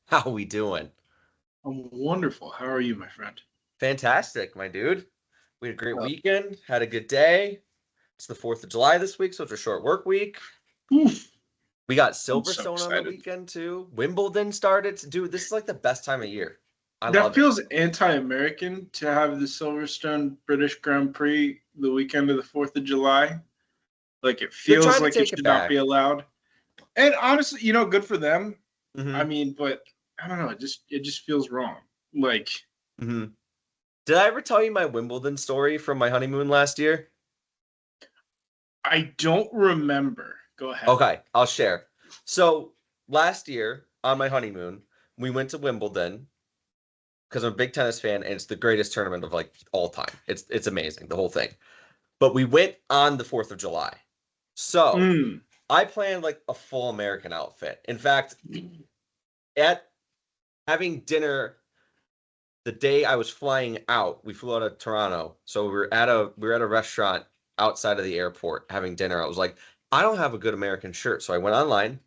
How we doing? I'm wonderful. How are you, my friend? Fantastic, my dude. We had a great Uh, weekend, had a good day. It's the 4th of July this week, so it's a short work week. Oof, We got I'm so Silverstone on the excited. weekend too. Wimbledon started. Dude, this is like the best time of year. I That love it. feels anti-American to have the Silverstone British Grand Prix the weekend of the 4th of July. Like it They're feels trying to like it take it should not be back. allowed. And honestly, good for them. I hmm mean, but I don't know, it just feels wrong. Like hmm Did I ever tell you my Wimbledon story from my honeymoon last year? I don't remember. Go ahead. Okay, I'll share. So last year on my honeymoon, we went to Wimbledon because I'm a big tennis fan and it's the greatest tournament of like all time. It's amazing, the whole thing. But we went on the 4th of July. So Mm. I planned like a full American outfit. In fact, at having dinner the day I was flying out, we flew out of Toronto. So we were at a restaurant outside of the airport having dinner. I was like, I don't have a good American shirt. So I went online,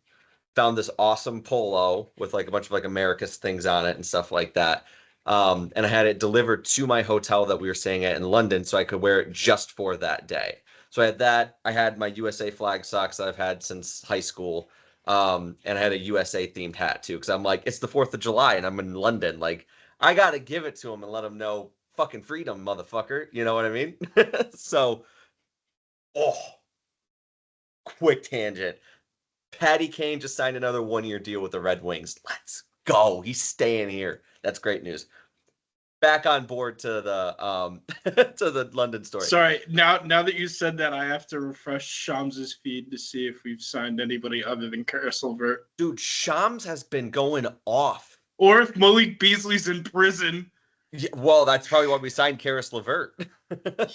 found this awesome polo with like a bunch of like America's things on it and stuff like that. And I had it delivered to my hotel that we were staying at in London so I could wear it just for that day. So I had that. I had my USA flag socks that I've had since high school. And I had a USA themed hat too, because I'm like, it's the 4th of July and I'm in London. Like, I gotta give it to him and let him know fucking freedom, motherfucker. You know what I mean? So, oh, quick tangent. Patty Kane just signed another 1-year deal with the Red Wings. Let's go. He's staying here. That's great news. Back on board to the to the London story. Sorry, now that you said that, I have to refresh Shams's feed to see if we've signed anybody other than Karis LeVert. Dude, Shams has been going off. Or if Malik Beasley's in prison. Yeah, well, that's probably why we signed Karis LeVert.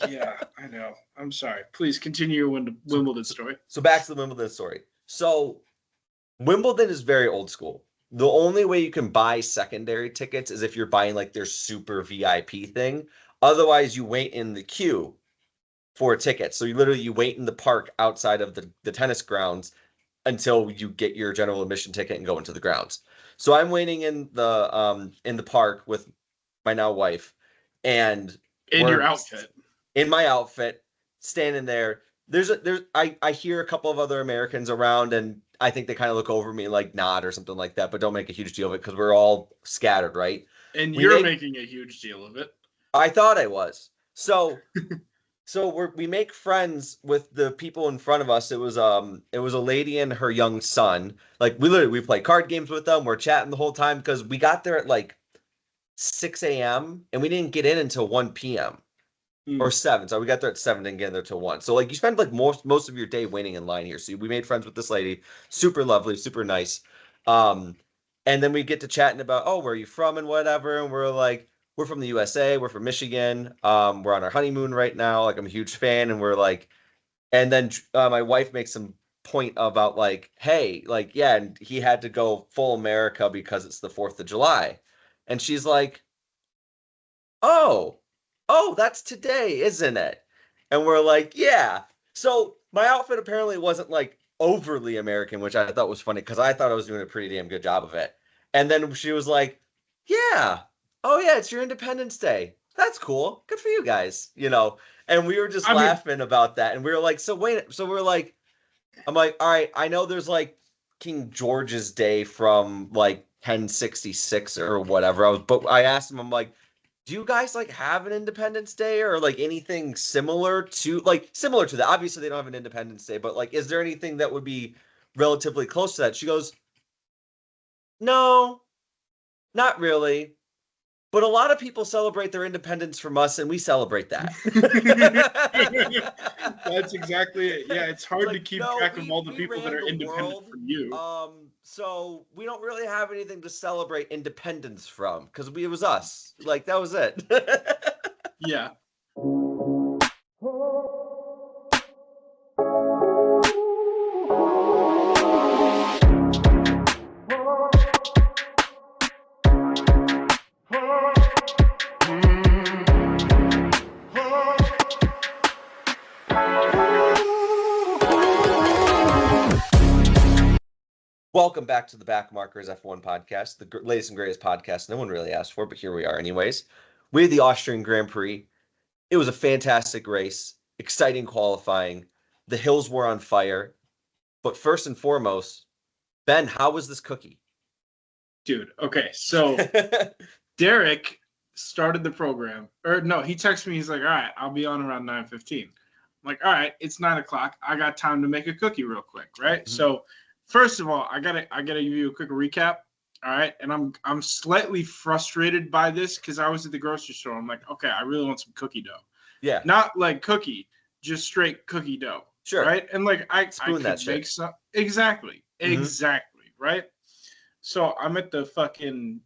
Yeah, I know. I'm sorry. Please continue your so, Wimbledon so, story. so back to the Wimbledon story. So Wimbledon is very old school. The only way you can buy secondary tickets is if you're buying like their super VIP thing. Otherwise, you wait in the queue for tickets. So you wait in the park outside of the tennis grounds until you get your general admission ticket and go into the grounds. So I'm waiting in the park with my now wife, and In your we're outfit. in my outfit, standing there. I hear a couple of other Americans around, and I think they kind of look over me and like nod or something like that, but don't make a huge deal of it because we're all scattered, right? And We you're make making a huge deal of it. I thought I was. So we make friends with the people in front of us. It was a lady and her young son. Like we play card games with them. We're chatting the whole time because we got there at like 6 a.m. and we didn't get in until 1 p.m. or 7. So we got there at 7 and get there till 1. So like you spend like most of your day waiting in line here. So we made friends with this lady, super lovely, super nice. Um, and then we get to chatting about, oh, where are you from and whatever. And we're like, we're from the USA, we're from Michigan. We're on our honeymoon right now. Like I'm a huge fan, and we're like, and then my wife makes some point about like, hey, like yeah, and he had to go full America because it's the 4th of July, and she's like, oh, oh, that's today, isn't it? And we're like, yeah. So my outfit apparently wasn't like overly American, which I thought was funny because I thought I was doing a pretty damn good job of it. And then she was like, yeah, oh yeah, it's your Independence Day. That's cool. Good for you guys, you know. And we were just I mean, laughing about that. And we were like, so wait, so we're like, I'm like, all right, I know there's like King George's Day from like 1066 or whatever. But I asked him, I'm like, do you guys like have an Independence Day or like anything similar to that? Obviously, they don't have an Independence Day, but like, is there anything that would be relatively close to that? She goes, no, not really. But a lot of people celebrate their independence from us, and we celebrate that. that's exactly it. Yeah, it's It's hard to like, keep no, track of we all the we people that ran are the independent world. from you. So we don't really have anything to celebrate independence from because it was us. Like that was it. Yeah. Welcome back to the Backmarkers F1 podcast, the latest and greatest podcast no one really asked for, but here we are anyways. We had the Austrian Grand Prix. It was a fantastic race, exciting qualifying. The hills were on fire. But first and foremost, Ben, how was this cookie? Dude, okay, so Derek started the program. Or no, he texted me, he's like, all right, I'll be on around 9:15. I'm like, all right, it's 9 o'clock. I got time to make a cookie real quick, right? Mm-hmm. So first of all, I gotta give you a quick recap. All right. And I'm slightly frustrated by this because I was at the grocery store. I'm like, okay, I really want some cookie dough. Yeah. Not like cookie, just straight cookie dough. Sure. Right. And like I Spoon could that make shit. some exactly. Right. So I'm at the fucking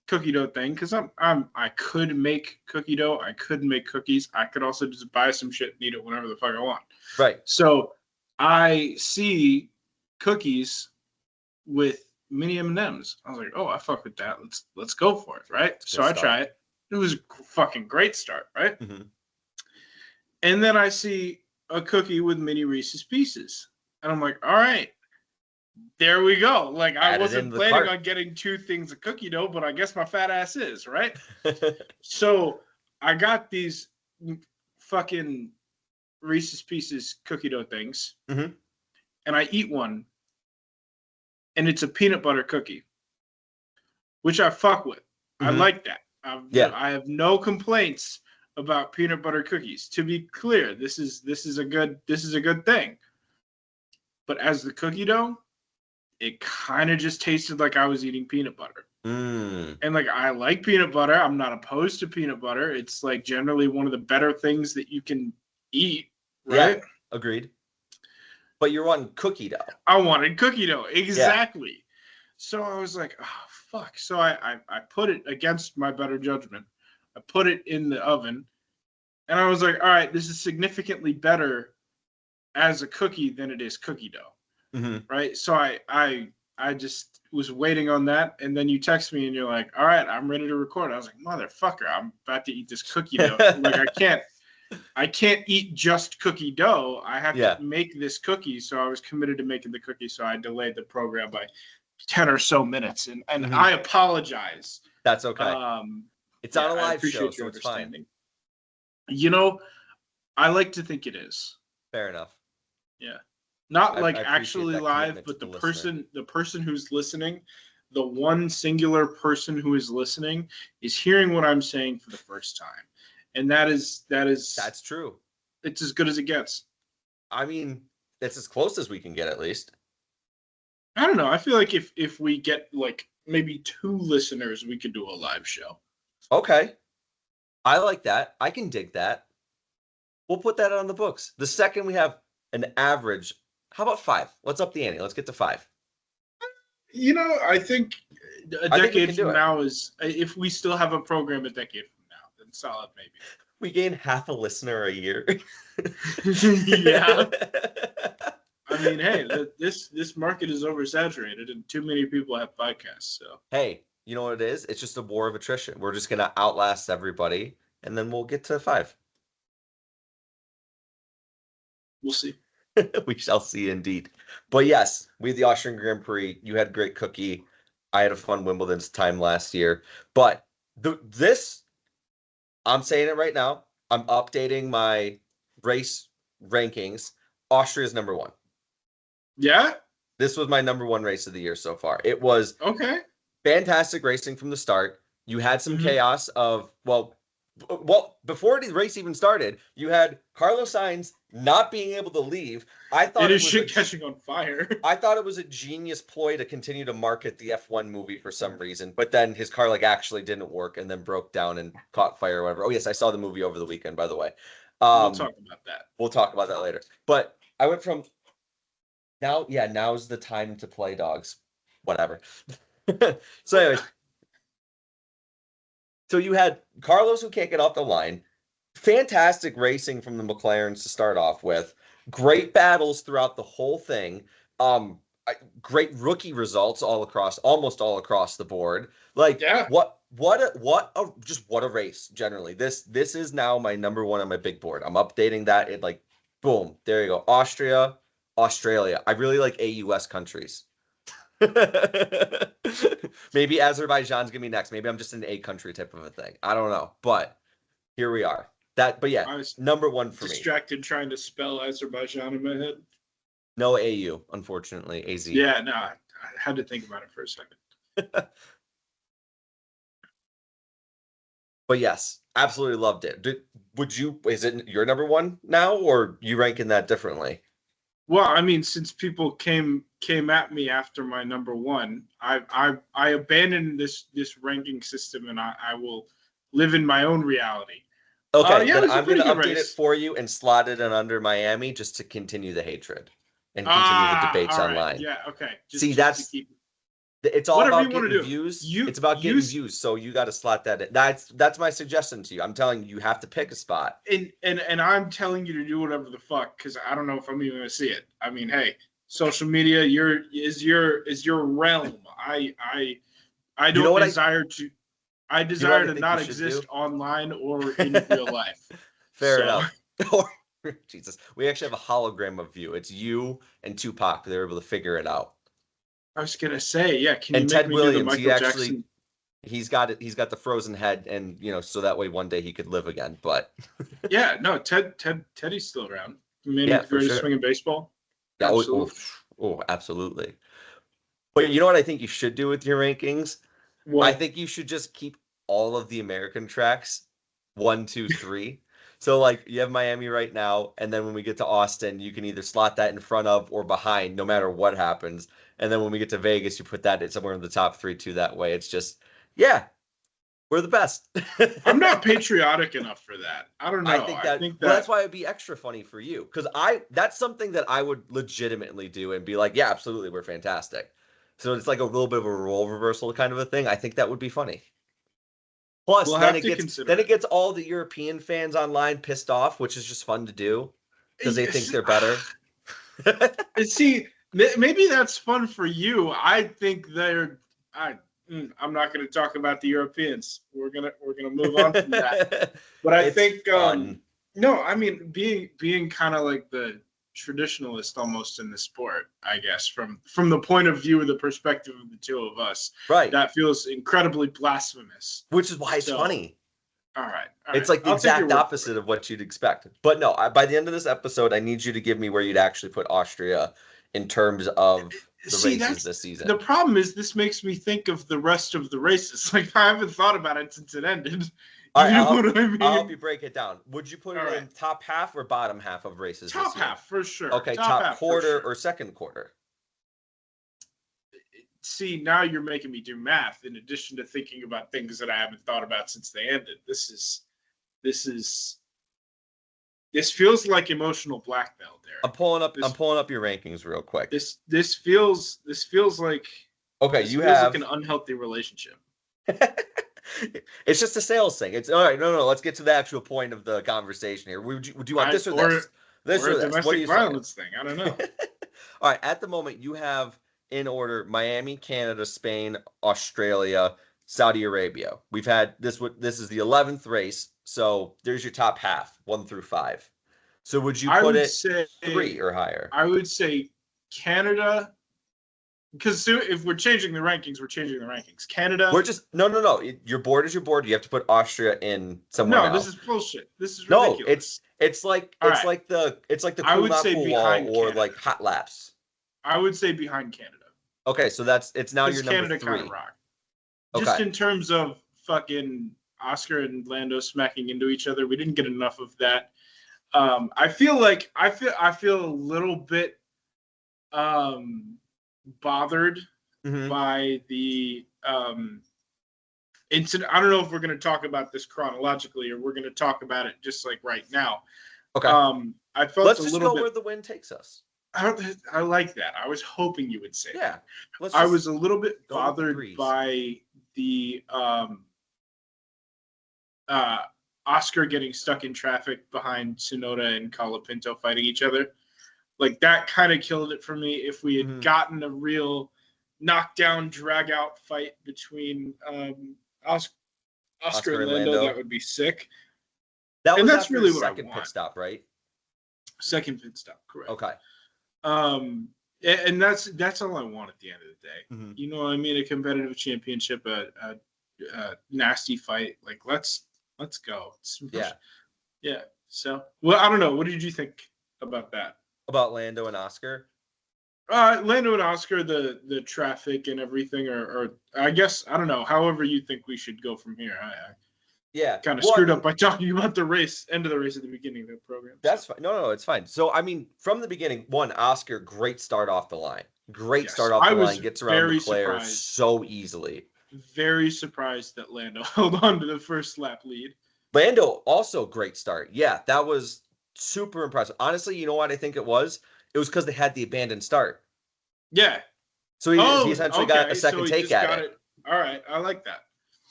cookie dough thing because I could make cookie dough. I could make cookies. I could also just buy some shit and eat it whenever the fuck I want. Right. So I see cookies with mini M&Ms. I was like, oh, I fuck with that. Let's go for it, right? So I try it. It was a fucking great start, right? Mm-hmm. And then I see a cookie with mini Reese's Pieces. And I'm like, all right, there we go. Like, I wasn't planning on getting 2 things of cookie dough, but I guess my fat ass is, right? So I got these fucking Reese's Pieces cookie dough things. Mm-hmm. And I eat one. And it's a peanut butter cookie, which I fuck with. Mm-hmm. I like that. I have no complaints about peanut butter cookies. To be clear, this is a good thing. But as the cookie dough, it kind of just tasted like I was eating peanut butter. Mm. And like I like peanut butter. I'm not opposed to peanut butter. It's like generally one of the better things that you can eat, right? Yeah, agreed. But you're wanting cookie dough. I wanted cookie dough. Exactly. Yeah. So I was like, oh, fuck. So I put it against my better judgment. I put it in the oven. And I was like, all right, this is significantly better as a cookie than it is cookie dough. Mm-hmm. Right? So I just was waiting on that. And then you text me and you're like, all right, I'm ready to record. I was like, motherfucker, I'm about to eat this cookie dough. Like, I can't eat just cookie dough. I have to make this cookie. So I was committed to making the cookie. So I delayed the program by 10 or so minutes. And mm-hmm. I apologize. That's okay. It's on a live show, so it's fine. You know, I like to think it is. Fair enough. Yeah. Not like actually live, but the person who's listening, the one singular person who is listening is hearing what I'm saying for the first time. And that's true. It's as good as it gets. I mean, it's as close as we can get, at least. I don't know. I feel like if we get like maybe 2 listeners, we could do a live show. Okay. I like that. I can dig that. We'll put that on the books. The second we have an average, how about 5? Let's up the ante. Let's get to 5. You know, I think a decade from now is, if we still have a program a decade from now, then solid maybe. We gain half a listener a year. Yeah. I mean, hey, this market is oversaturated and too many people have podcasts. So hey, you know what it is? It's just a war of attrition. We're just gonna outlast everybody, and then we'll get to 5. We'll see. We shall see, indeed. But yes, we had the Austrian Grand Prix. You had great cookie. I had a fun Wimbledon's time last year. But this, I'm saying it right now. I'm updating my race rankings. Austria's number 1. Yeah? This was my number 1 race of the year so far. It was fantastic racing from the start. You had some chaos of, well, before the race even started, you had Carlos Sainz not being able to leave. I thought it was shit catching on fire. I thought it was a genius ploy to continue to market the F1 movie for some reason, but then his car actually didn't work and then broke down and caught fire or whatever. Oh yes, I saw the movie over the weekend, by the way. We'll talk about that. We'll talk about that later. But I went from now's the time to play dogs. Whatever. So anyways. So you had Carlos who can't get off the line. Fantastic racing from the McLarens to start off with. Great battles throughout the whole thing. Great rookie results almost all across the board. Like what a race generally. This is now my number 1 on my big board. I'm updating that. Boom, there you go. Austria, Australia. I really like AUS countries. Maybe Azerbaijan's gonna be next. Maybe I'm just an A country type of a thing. I don't know, but here we are. But yeah, I was number one for me. distracted trying to spell Azerbaijan in my head. No AU, unfortunately. AZ. Yeah, no, I had to think about it for a second. But yes, absolutely loved it. Is it your number one now, or you ranking that differently? Well, I mean, since people came at me after my number one, I abandoned this ranking system, and I will live in my own reality. Okay, yeah, then I'm going to update race. it for you and slot it in under Miami just to continue the hatred and continue the debates online. Yeah, okay. It's all whatever about getting views. It's about getting views, so you got to slot that in. That's my suggestion to you. I'm telling you, you have to pick a spot. And I'm telling you to do whatever the fuck, because I don't know if I'm even going to see it. I mean, hey, social media, is your realm. I don't desire to. I desire to not exist online or in real life. Fair enough. Jesus, we actually have a hologram of you. It's you and Tupac. They were able to figure it out. I was gonna say, yeah. Can and you Ted make me Williams, do the Michael Jackson? He's got it. He's got the frozen head, and so that way one day he could live again. But yeah, no, Teddy's still around. Yeah, the greatest swing in baseball. Yeah, absolutely. But you know what I think you should do with your rankings? What? I think you should just keep all of the American tracks 1, 2, 3. So like you have Miami right now, and then when we get to Austin, you can either slot that in front of or behind, no matter what happens. And then when we get to Vegas, you put that somewhere in the top 3 too. That way, it's just we're the best. I'm not patriotic enough for that. I don't know. I think that that's why it'd be extra funny for you, because that's something that I would legitimately do and be like, yeah, absolutely, we're fantastic. So it's like a little bit of a role reversal kind of a thing. I think that would be funny. Plus, then it gets all the European fans online pissed off, which is just fun to do because they think they're better. See, maybe that's fun for you. I think I'm not going to talk about the Europeans. We're gonna move on from that. But I think no, I mean being kind of like the traditionalist almost in the sport, I guess, from the point of view of the perspective of the two of us. Right. That feels incredibly blasphemous. Which is why it's funny. All right. It's like the exact opposite of what you'd expect. But no, by the end of this episode, I need you to give me where you'd actually put Austria in terms of the races this season. The problem is this makes me think of the rest of the races. Like I haven't thought about it since it ended. All right, I'll help you break it down. Would you put it in top half or bottom half of races this year? Top half, for sure. Okay, top quarter or second quarter? See, now you're making me do math in addition to thinking about things that I haven't thought about since they ended. This feels like emotional blackmail, Derek. I'm pulling up your rankings real quick. This feels like you have like an unhealthy relationship. It's just a sales thing. It's all right. No. Let's get to the actual point of the conversation here. Would you want this or this? This or this? Domestic violence thing. I don't know. All right. At the moment, you have in order Miami, Canada, Spain, Australia, Saudi Arabia. We've had this. This is the 11th race. So there's your top half, 1 through 5. So would you put it 3 or higher? I would say Canada. Because if we're changing the rankings, we're changing the rankings. Canada. We're just no. Your board is your board. You have to put Austria in somewhere else. No, this is bullshit. This is ridiculous. No, it's like the cool wall or like hot laps. I would say behind Canada. Okay, so it's now your number 3. Canada kind of rock. Just in terms of fucking Oscar and Lando smacking into each other, we didn't get enough of that. I feel a little bit bothered by the incident. I don't know if we're going to talk about this chronologically or we're going to talk about it just like right now. Okay. I felt let's just go where the wind takes us. I like that. I was hoping you would say that. I was a little bit bothered by the Oscar getting stuck in traffic behind Tsunoda and Colapinto fighting each other. Like that kind of killed it for me. If we had gotten a real knockdown, drag out fight between Oscar and Lando, that would be sick. That's really what second pit stop, right? Second pit stop, correct. Okay. And that's all I want at the end of the day. Mm-hmm. You know what I mean? A competitive championship, a nasty fight. Like let's go. Yeah. So well, I don't know. What did you think about that? About Lando and Oscar? Lando and Oscar, the traffic and everything, or I guess I don't know. However, you think we should go from here. Yeah, kind of screwed up by talking about the race, end of the race at the beginning of the program. That's fine. No, it's fine. So, I mean, from the beginning, Oscar, great start off the line. Great start off the line. Gets around Leclerc so easily. Very surprised that Lando held on to the first lap lead. Lando, also great start. Yeah, that was super impressive. Honestly, you know what I think it was? It was because they had the abandoned start. Yeah. So he essentially got a second take at it. All right. I like that.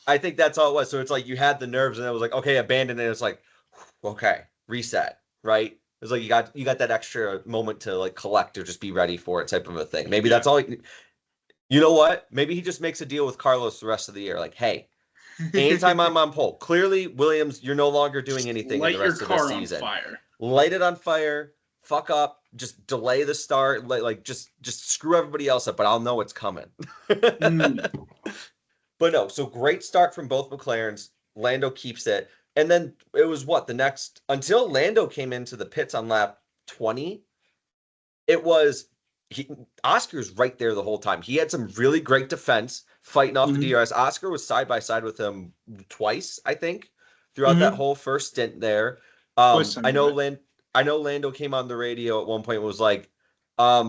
I think that's all it was. So it's like you had the nerves and it was like, okay, abandoned. And it's like, okay, reset, right? It's like you got that extra moment to like collect or just be ready for it type of a thing. Maybe that's all. You know what? Maybe he just makes a deal with Carlos the rest of the year. Like, hey, anytime I'm on pole, clearly, Williams, you're no longer doing anything in the rest of the season. Light it on fire. Fuck up. Just delay the start. Like just screw everybody else up, but I'll know it's coming. But no, so great start from both McLarens. Lando keeps it. And then it was the next, until Lando came into the pits on lap 20, it was, Oscar's right there the whole time. He had some really great defense fighting off the DRS. Oscar was side by side with him twice, I think, throughout that whole first stint there. I know Lando came on the radio at one point and was like, are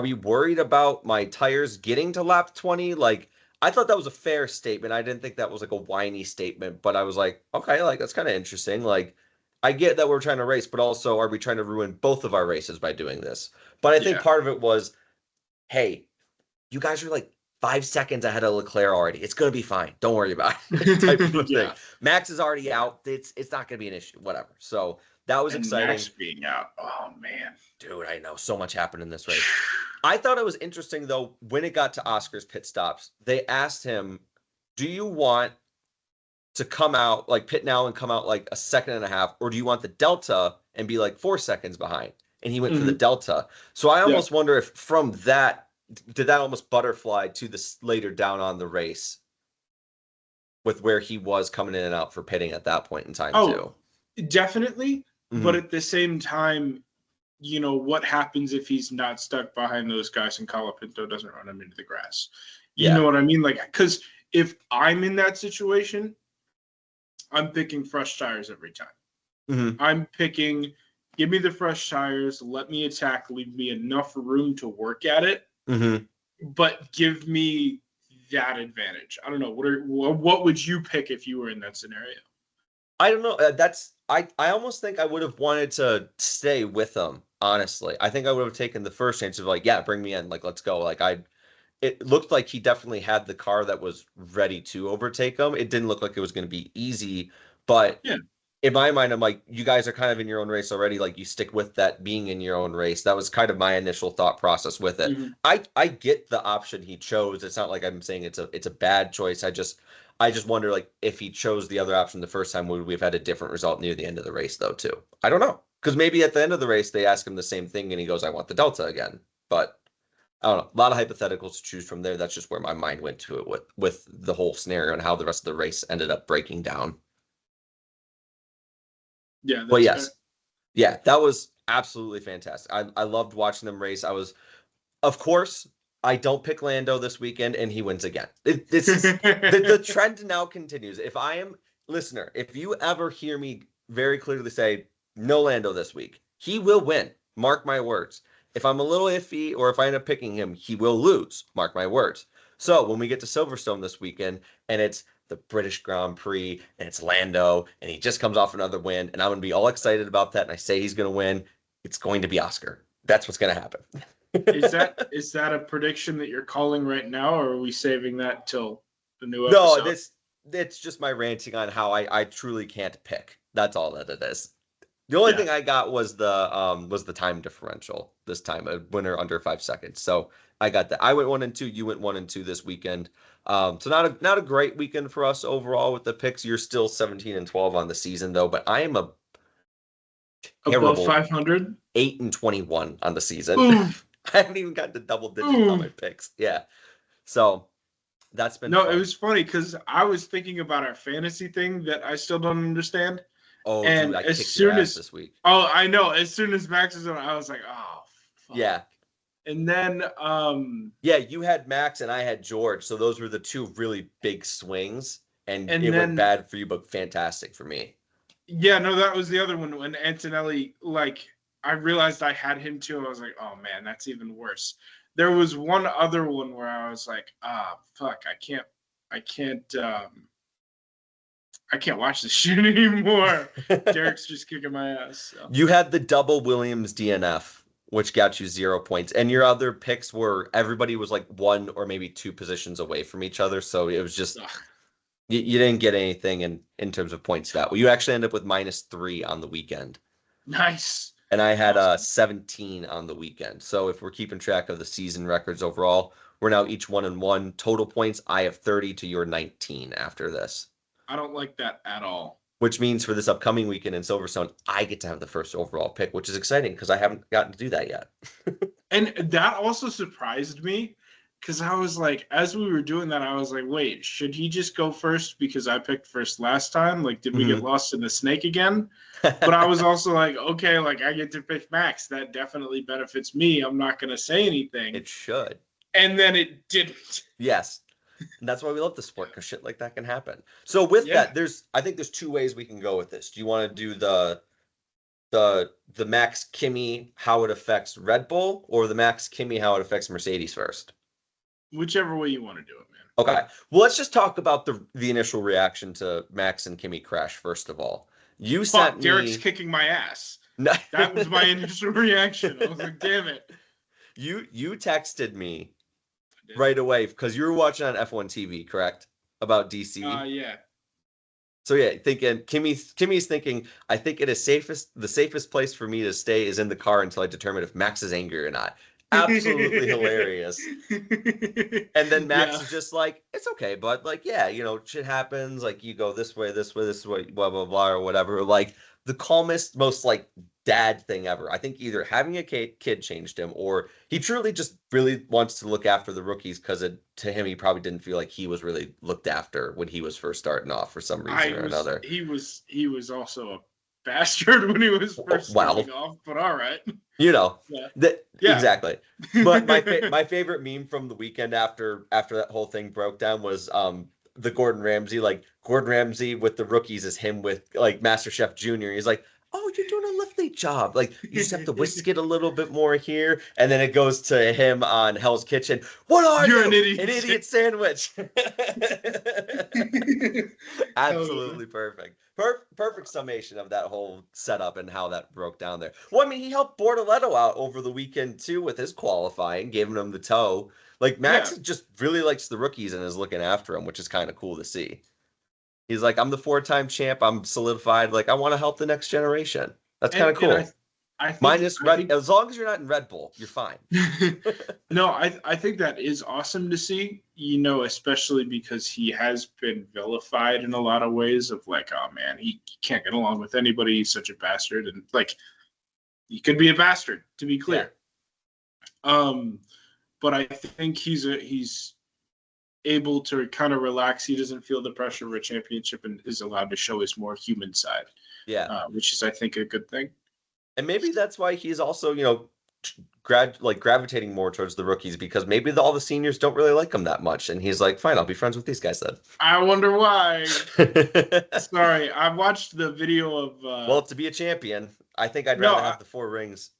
we worried about my tires getting to lap 20? Like, I thought that was a fair statement. I didn't think that was like a whiny statement, but I was like, okay, like that's kind of interesting. Like, I get that we're trying to race, but also are we trying to ruin both of our races by doing this? But I think part of it was, hey, you guys are like 5 seconds ahead of Leclerc already. It's going to be fine. Don't worry about it. Type of thing. Max is already out. It's not going to be an issue. Whatever. So that was exciting. Max being out. Oh, man. Dude, I know. So much happened in this race. I thought it was interesting, though, when it got to Oscar's pit stops, they asked him, do you want to come out, like pit now and come out like a second and a half, or do you want the delta and be like 4 seconds behind? And he went for the delta. So I almost wonder if from that, did that almost butterfly to this later down on the race with where he was coming in and out for pitting at that point in time, too? Definitely. But at the same time, you know, what happens if he's not stuck behind those guys and Colapinto doesn't run him into the grass? You know what I mean? Like, because if I'm in that situation, I'm picking fresh tires every time. I'm picking, give me the fresh tires, let me attack, leave me enough room to work at it, but give me that advantage. I don't know. What would you pick if you were in that scenario? I don't know. I almost think I would have wanted to stay with him, honestly. I think I would have taken the first chance of like, yeah, bring me in. Like, let's go. Like, it looked like he definitely had the car that was ready to overtake him. It didn't look like it was going to be easy, but in my mind, I'm like, you guys are kind of in your own race already. Like, you stick with that being in your own race. That was kind of my initial thought process with it. I get the option he chose. It's not like I'm saying it's a bad choice. I just wonder, like, if he chose the other option the first time, would we have had a different result near the end of the race, though, too? I don't know. Because maybe at the end of the race, they ask him the same thing, and he goes, I want the Delta again. But I don't know. A lot of hypotheticals to choose from there. That's just where my mind went to it with the whole scenario and how the rest of the race ended up breaking down. Yeah. But yes. Fair. Yeah, that was absolutely fantastic. I loved watching them race. Of course, I don't pick Lando this weekend, and he wins again. The trend now continues. If you ever hear me very clearly say, no Lando this week, he will win. Mark my words. If I'm a little iffy or if I end up picking him, he will lose. Mark my words. So when we get to Silverstone this weekend, and it's the British Grand Prix, and it's Lando, and he just comes off another win, and I'm going to be all excited about that, and I say he's going to win, it's going to be Oscar. That's what's going to happen. Is that a prediction that you're calling right now, or are we saving that till the new episode? No, it's just my ranting on how I truly can't pick. That's all that it is. The only thing I got was the time differential this time, a winner under 5 seconds. So I got that. I went 1 and 2. You went 1 and 2 this weekend. So not a great weekend for us overall with the picks. You're still 17 and 12 on the season though, but I am Above Terrible. 500? 8-21 on the season. Oof. I haven't even gotten to double digits on my picks. Yeah. So that's been No, it fun. was funny because I was thinking about our fantasy thing that I still don't understand. Oh, dude, And I as kicked your soon ass as, this week. oh, I know, as soon as Max was on, I was like, oh, fuck. Yeah. And then, Yeah, you had Max and I had George. So those were the two really big swings. And and it went then, bad for you, but fantastic for me. yeah, no, that was the other one when Antonelli, like, I realized I had him too. I was like, oh man, that's even worse. There was one other one where I was like, fuck, I can't watch this shit anymore. Derek's just kicking my ass. So. You had the double Williams DNF, which got you 0 points. And your other picks were everybody was like 1 or maybe 2 positions away from each other. So it was just you didn't get anything in terms of points that. Well, you actually end up with -3 on the weekend. Nice. And I had awesome. 17 on the weekend. So if we're keeping track of the season records overall, we're now each 1-1. Total points, I have 30 to your 19 after this. I don't like that at all. Which means for this upcoming weekend in Silverstone, I get to have the first overall pick, which is exciting because I haven't gotten to do that yet. And that also surprised me because I was like, as we were doing that, I was like, wait, should he just go first because I picked first last time? Like, did we get lost in the snake again? But I was also like, okay, like I get to pick Max. That definitely benefits me. I'm not going to say anything. It should. And then it didn't. Yes. And that's why we love the sport, because shit like that can happen. So with that, I think there's 2 ways we can go with this. Do you want to do the Max Kimi, how it affects Red Bull, or the Max Kimi, how it affects Mercedes first? Whichever way you want to do it, man. Okay. Well, let's just talk about the initial reaction to Max and Kimi crash first of all. You sent me Derek's kicking my ass. No. That was my initial reaction. I was like, damn it. You texted me right away because you were watching on F1 TV, correct? About DC. Yeah. So yeah, thinking Kimmy's thinking, I think the safest place for me to stay is in the car until I determine if Max is angry or not. Absolutely hilarious. And then Max is just like, it's okay, but like, yeah, shit happens. Like you go this way, blah blah blah, or whatever. Like the calmest, most like dad thing ever. I think either having a kid changed him, or he truly just really wants to look after the rookies because to him he probably didn't feel like he was really looked after when he was first starting off for some reason or another. He was also a bastard when he was first starting off, but all right. Exactly. But my favorite meme from the weekend after that whole thing broke down was the Gordon Ramsay with the rookies is him with like MasterChef Junior. He's like, oh, you're doing a lovely job. Like, you just have to whisk it a little bit more here. And then it goes to him on Hell's Kitchen. What are you? You're an idiot. An idiot sandwich. Absolutely perfect. Perfect summation of that whole setup and how that broke down there. Well, I mean, he helped Bortoletto out over the weekend, too, with his qualifying, giving him the toe. Like, Max just really likes the rookies and is looking after them, which is kind of cool to see. He's like, I'm the 4-time champ. I'm solidified. Like, I want to help the next generation. That's kind of cool. As long as you're not in Red Bull, you're fine. No, I think that is awesome to see, especially because he has been vilified in a lot of ways of like, oh man, he can't get along with anybody. He's such a bastard. And like, he could be a bastard, to be clear. Yeah. But I think he's able to kind of relax. He doesn't feel the pressure of a championship and is allowed to show his more human side. Yeah. Which is, I think, a good thing. And maybe that's why he's also, gravitating more towards the rookies, because maybe all the seniors don't really like him that much. And he's like, fine, I'll be friends with these guys then. I wonder why. Sorry, I watched the video of... well, to be a champion, I think I'd rather have the 4 rings.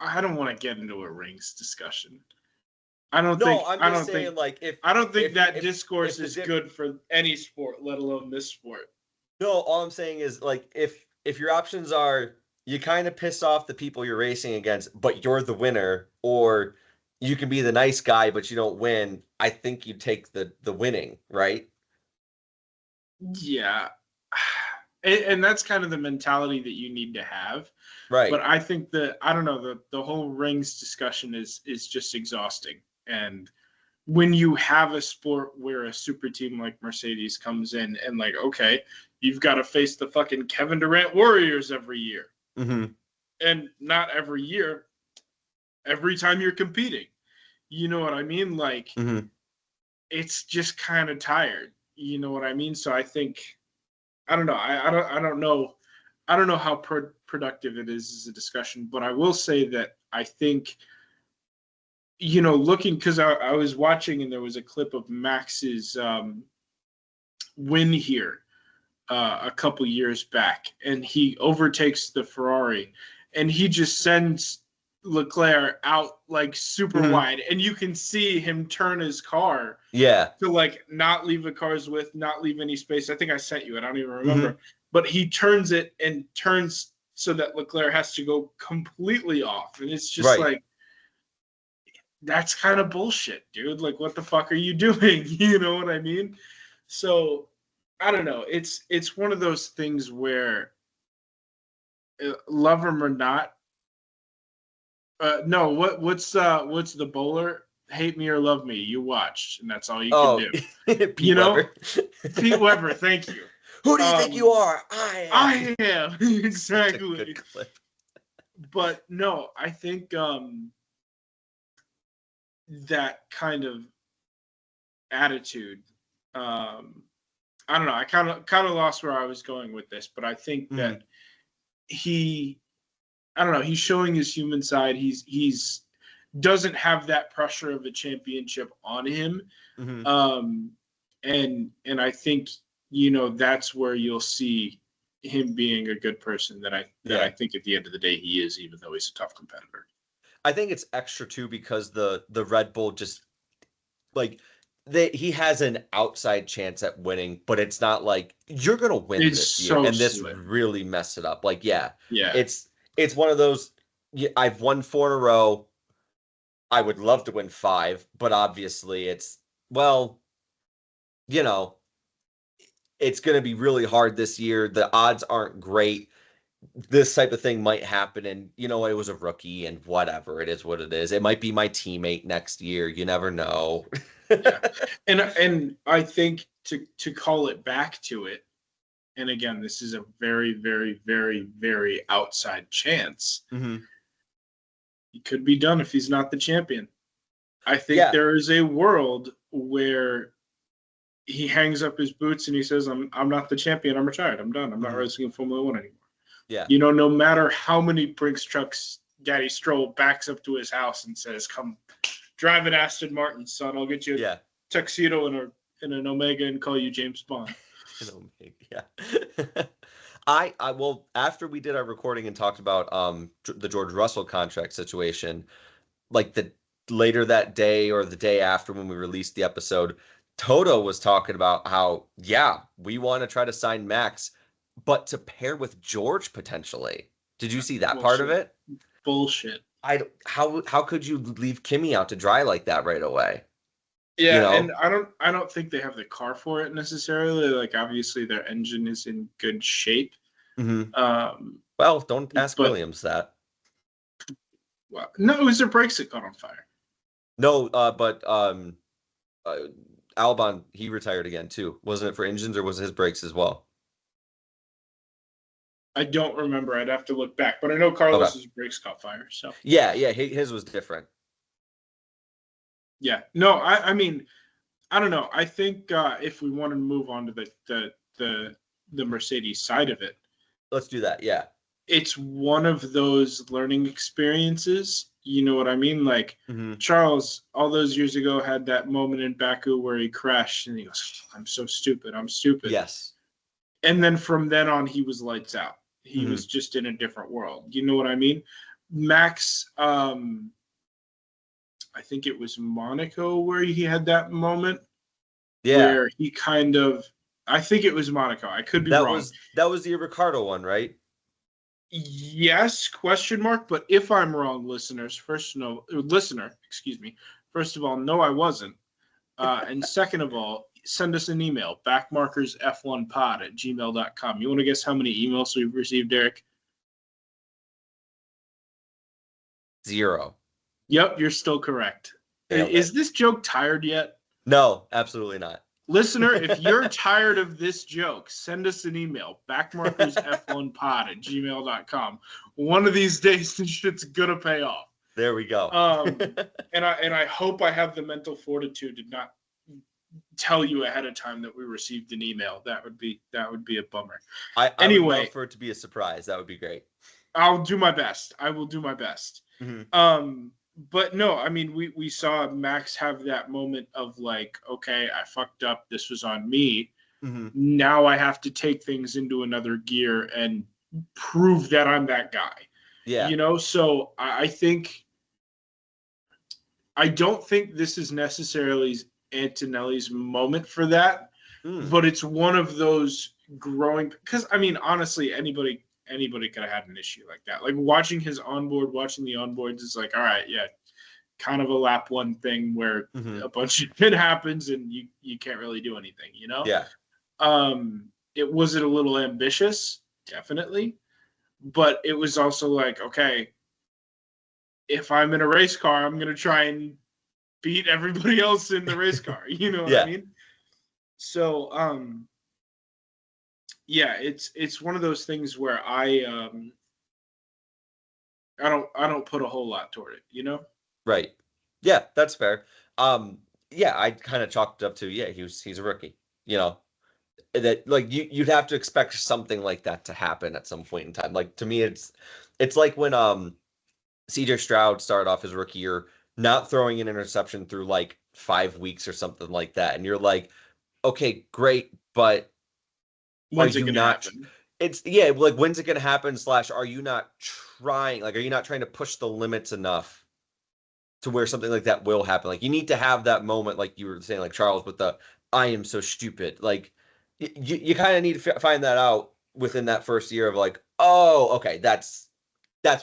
I don't want to get into a rings discussion. I'm just saying, I don't think that discourse is good for any sport, let alone this sport. No, all I'm saying is, like, if your options are you kind of piss off the people you're racing against, but you're the winner, or you can be the nice guy, but you don't win, I think you take the winning, right? Yeah. And that's kind of the mentality that you need to have. Right. But I think the whole rings discussion is just exhausting. And when you have a sport where a super team like Mercedes comes in and like, okay, you've got to face the fucking Kevin Durant Warriors every year. Mm-hmm. And not every year, every time you're competing. You know what I mean? Like, Mm-hmm. it's just kind of tired. You know what I mean? So I think, I don't know. I don't know. I don't know how productive it is as a discussion, but I will say that I think, looking, because I was watching and there was a clip of Max's win here a couple years back, and he overtakes the Ferrari, and he just sends Leclerc out like super wide, and you can see him turn his car to like not leave the car's width, not leave any space. I think I sent you it. I don't even remember. But he turns it and turns so that Leclerc has to go completely off. And it's just like, that's kind of bullshit, dude. Like, what the fuck are you doing? You know what I mean? So I don't know. It's one of those things where love him or not. No, what's the bowler? Hate me or love me. You watched, and that's all you can do. Pete Weber. Pete Weber. Thank you. Who do you think you are? I am. Exactly. Good clip. But no, I think that kind of attitude. I don't know. I kind of lost where I was going with this, but I think that I don't know. He's showing his human side. He's doesn't have that pressure of a championship on him. And I think, that's where you'll see him being a good person that I think at the end of the day he is, even though he's a tough competitor. I think it's extra too because the Red Bull just like he has an outside chance at winning, but it's not like you're gonna win this year, and this really mess it up. Like, it's one of those. I've won 4 in a row. I would love to win 5, but obviously it's it's going to be really hard this year. The odds aren't great. This type of thing might happen, and it was a rookie, and whatever. It is what it is. It might be my teammate next year. You never know. And I think to call it back to it, and again, this is a very, very, very, very outside chance. He could be done if he's not the champion. I think there is a world where he hangs up his boots and he says, I'm not the champion. I'm retired. I'm done. I'm not racing in Formula 1 anymore. Yeah. No matter how many Brinks trucks Daddy Stroll backs up to his house and says, come drive an Aston Martin, son. I'll get you a tuxedo and an Omega and call you James Bond. An Omega, yeah. I well, after we did our recording and talked about the George Russell contract situation, like later that day or the day after when we released the episode, Toto was talking about how, we want to try to sign Max, but to pair with George potentially. Did you see that part of it? Bullshit. How could you leave Kimi out to dry like that right away? Yeah, and I don't think they have the car for it necessarily. Like, obviously their engine is in good shape. Well, don't ask Williams that. Well, no, it was their brakes that caught on fire. No, but Albon, he retired again too. Wasn't it for engines or was it his brakes as well? I don't remember. I'd have to look back, but I know Carlos's brakes caught fire. So yeah, his was different. Yeah, no, I mean, I don't know. I think if we want to move on to the Mercedes side of it, let's do that. Yeah, it's one of those learning experiences. You know what I mean? Like Charles, all those years ago, had that moment in Baku where he crashed and he goes, "I'm so stupid. I'm stupid." Yes. And then from then on, he was lights out. He was just in a different world. You know what I mean? Max, I think it was Monaco where he had that moment. Yeah. Where he kind of, I think it was Monaco. I could be wrong. That was the Ricardo one, right? Yes, question mark. But if I'm wrong, listener, first of all, no, I wasn't. And second of all, send us an email, backmarkersf1pod@gmail.com. You want to guess how many emails we've received, Eric? 0. Yep, you're still correct. Nailed Is it. this joke tired yet? No, absolutely not. Listener, if you're tired of this joke, send us an email, backmarkersf1pod@gmail.com. One of these days, this shit's gonna pay off. There we go. And I hope I have the mental fortitude to not tell you ahead of time that we received an email. That would be a bummer. I Anyway, would love for it to be a surprise. That would be great. I'll do my best. I will do my best. Mm-hmm. But no, I mean, we saw Max have that moment of like, okay, I fucked up. This was on me. Mm-hmm. Now I have to take things into another gear and prove that I'm that guy. Yeah. You know, so I don't think this is necessarily Antonelli's moment for that, but it's one of those growing, because I mean, honestly, anybody could have had an issue like that. Like watching the onboards is like, all right, yeah, kind of a lap one thing where a bunch of shit happens and you can't really do anything, you know? Yeah. Was it a little ambitious? Definitely. But it was also like, okay, if I'm in a race car, I'm gonna try and beat everybody else in the race car. You know what I mean? So yeah, it's one of those things where I don't put a whole lot toward it, you know? Right. Yeah, that's fair. Yeah, I kind of chalked it up to, yeah, he's a rookie. You know, that like you'd have to expect something like that to happen at some point in time. Like to me, it's like when CJ Stroud started off his rookie year not throwing an interception through like 5 weeks or something like that, and you're like, okay, great, but when's it gonna happen? It's like when's it gonna happen? / are you not trying? Like, are you not trying to push the limits enough to where something like that will happen? Like, you need to have that moment, like you were saying, like Charles with the "I am so stupid." Like, you kind of need to find that out within that first year of like, oh, okay, that's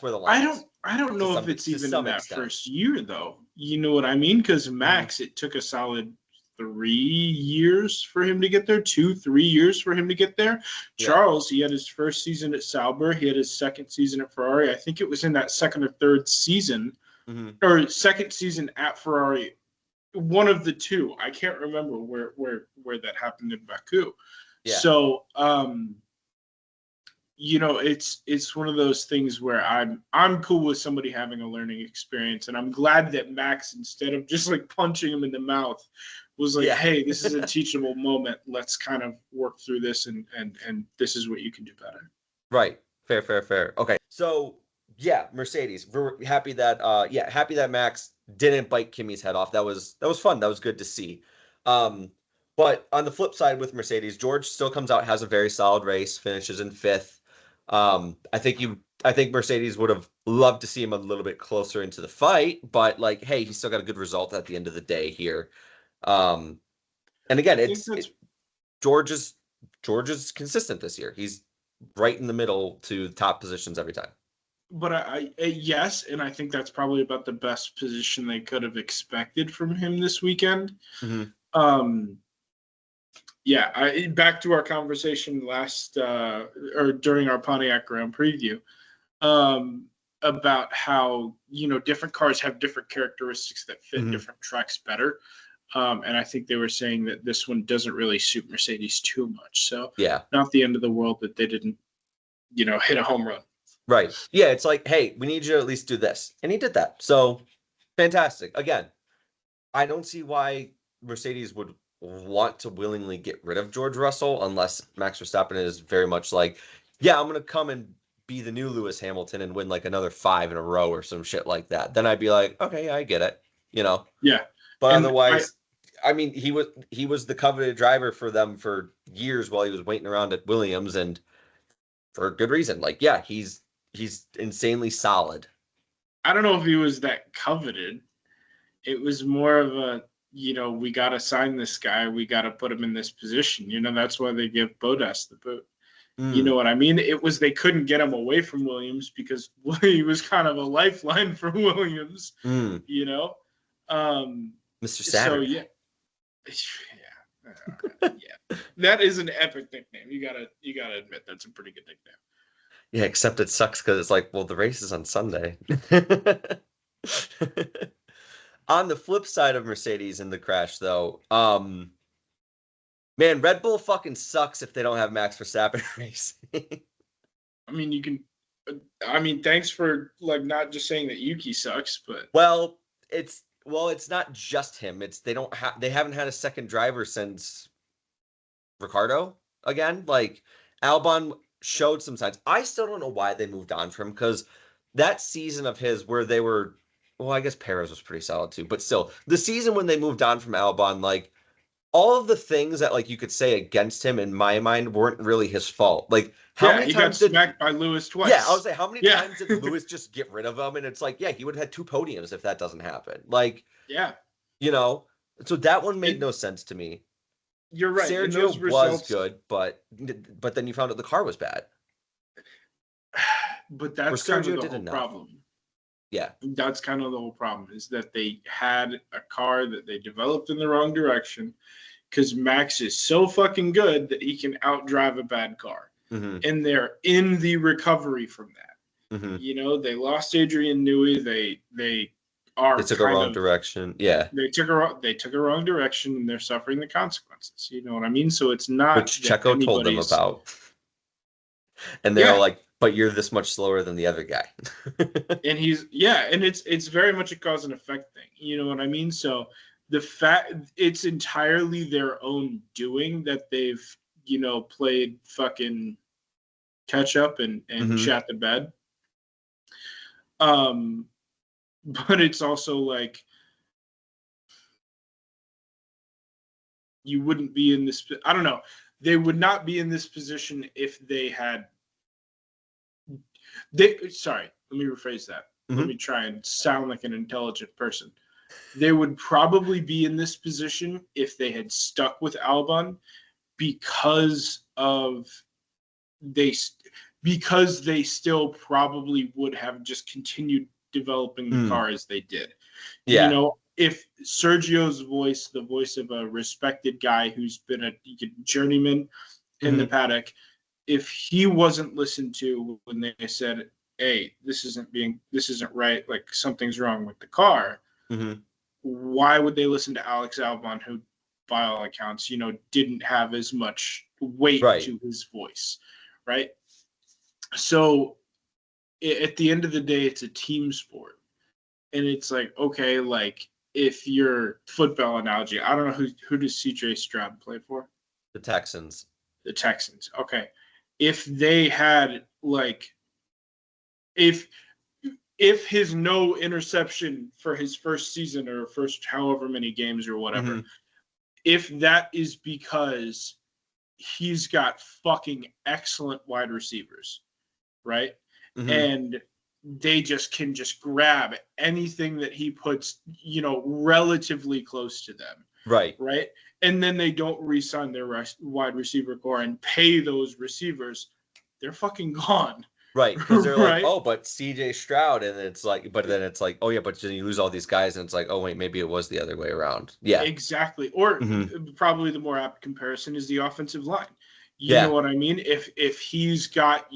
where the line is. I don't know if it's even in that first year though. You know what I mean? Because Max, it took a solid 3 years for him to get there, 2-3 years for him to get there. Charles, he had his first season at Sauber, he had his second season at Ferrari. I think it was in that second or third season, or second season at Ferrari, one of the two. I can't remember where that happened in Baku. Yeah. So you know, it's one of those things where I'm cool with somebody having a learning experience, and I'm glad that Max, instead of just like punching him in the mouth, was like, hey, this is a teachable moment. Let's kind of work through this, and this is what you can do better. Right. Fair. Okay. So yeah, Mercedes. We're happy that happy that Max didn't bite Kimi's head off. That was fun. That was good to see. But on the flip side with Mercedes, George still comes out, has a very solid race, finishes in 5th. I think Mercedes would have loved to see him a little bit closer into the fight, but like, hey, he still got a good result at the end of the day here. And again, George is consistent this year. He's right in the middle to top positions every time. But I yes, and I think that's probably about the best position they could have expected from him this weekend. Yeah, back to our conversation or during our Pontiac Grand Preview, about how, you know, different cars have different characteristics that fit different tracks better. And I think they were saying that this one doesn't really suit Mercedes too much. So yeah, not the end of the world that they didn't, you know, hit a home run. Right. Yeah, it's like, hey, we need you to at least do this. And he did that. So fantastic. Again, I don't see why Mercedes would want to willingly get rid of George Russell unless Max Verstappen is very much like, yeah, I'm going to come and be the new Lewis Hamilton and win like another 5 in a row or some shit like that. Then I'd be like, okay, yeah, I get it. You know? Yeah. But otherwise, I mean, he was the coveted driver for them for years while he was waiting around at Williams, and for good reason. Like, yeah, he's insanely solid. I don't know if he was that coveted. It was more of a, you know, we got to sign this guy. We got to put him in this position. You know, that's why they give Bottas the boot. You know what I mean? It was, they couldn't get him away from Williams because he was kind of a lifeline for Williams, you know? Mr. Saturday. So, yeah. That is an epic nickname. You gotta admit that's a pretty good nickname. Yeah, except it sucks because it's like, well, the race is on Sunday. On the flip side of Mercedes in the crash, though, man, Red Bull fucking sucks if they don't have Max Verstappen racing. I mean, you can. I mean, thanks for like not just saying that Yuki sucks, but it's not just him. It's they haven't had a second driver since Ricardo again. Like Albon showed some signs. I still don't know why they moved on from him because that season of his where they were, well, I guess Perez was pretty solid too, but still, the season when they moved on from Albon, like all of the things that like you could say against him in my mind weren't really his fault. Like how many he times got smacked by Lewis twice. Yeah, I was like, how many times did Lewis just get rid of him? And it's like, yeah, he would have had 2 podiums if that doesn't happen. Like, yeah, so that one made no sense to me. You're right. Sergio those results, was good, but then you found out the car was bad. But that's kind of the whole problem. Yeah. That's kind of the whole problem is that they had a car that they developed in the wrong direction because Max is so fucking good that he can outdrive a bad car. Mm-hmm. And they're in the recovery from that. Mm-hmm. They lost Adrian Newey. They took a wrong direction. Yeah. They took a wrong direction and they're suffering the consequences. You know what I mean? So it's not which Checo told them about. And they're all like, but you're this much slower than the other guy. And and it's very much a cause and effect thing. You know what I mean? So the fact it's entirely their own doing that they've, played fucking catch up and shat the bed. But it's also like you wouldn't be in this. I don't know. They would not be in this position if they had. Sorry, let me rephrase that. Mm-hmm. Let me try and sound like an intelligent person. They would probably be in this position if they had stuck with Albon because they still probably would have just continued developing the car as they did. Yeah. If Sergio's voice, the voice of a respected guy who's been a journeyman in the paddock, if he wasn't listened to when they said, hey, this isn't right, like something's wrong with the car, why would they listen to Alex Albon, who by all accounts, didn't have as much weight to his voice, right? So at the end of the day, it's a team sport. And it's like, okay, like if your football analogy, I don't know who does CJ Stroud play for? The Texans. The Texans. Okay. If they had like, if his no interception for his first season or first however many games or whatever, if that is because he's got fucking excellent wide receivers, right? And they can grab anything that he puts, relatively close to them. Right. Right. And then they don't re-sign their wide receiver core and pay those receivers. They're fucking gone. Right. Because they're like, oh, but CJ Stroud. And it's like, but then it's like, oh, yeah, but then you lose all these guys. And it's like, oh, wait, maybe it was the other way around. Yeah. Exactly. Or probably the more apt comparison is the offensive line. You know what I mean? If he's got,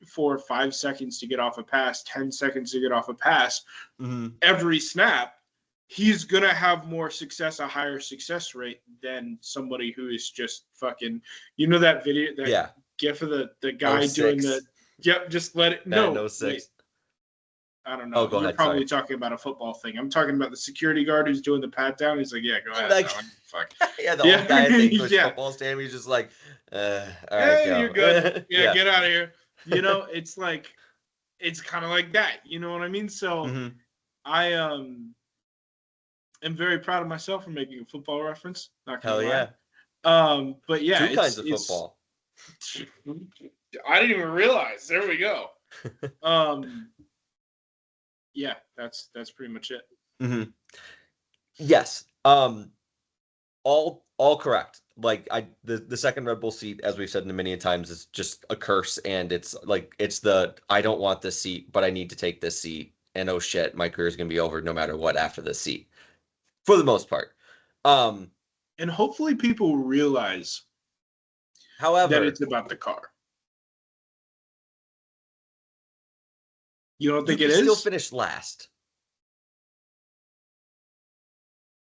4 or 5 seconds to get off a pass, 10 seconds to get off a pass, every snap, he's going to have more success, a higher success rate than somebody who is just fucking, that video, that gif of the guy doing the, just let it, no, wait, I don't know. You're probably talking about a football thing. I'm talking about the security guard who's doing the pat down. He's like, yeah, go ahead. Like, fuck. Yeah, the old guy at the English football stand, he's just like, all right, you're good. Get out of here. It's like, it's kind of like that. You know what I mean? So I am very proud of myself for making a football reference. Not gonna lie. Yeah. But yeah, two kinds of football. I didn't even realize. There we go. Yeah, that's pretty much it. Yes. All correct. Like the second Red Bull seat, as we've said many times, is just a curse, and it's like I don't want this seat, but I need to take this seat, and oh shit, my career is gonna be over no matter what after this seat, for the most part. And hopefully people realize, however, that it's about the car. You don't think it is? Still finished last.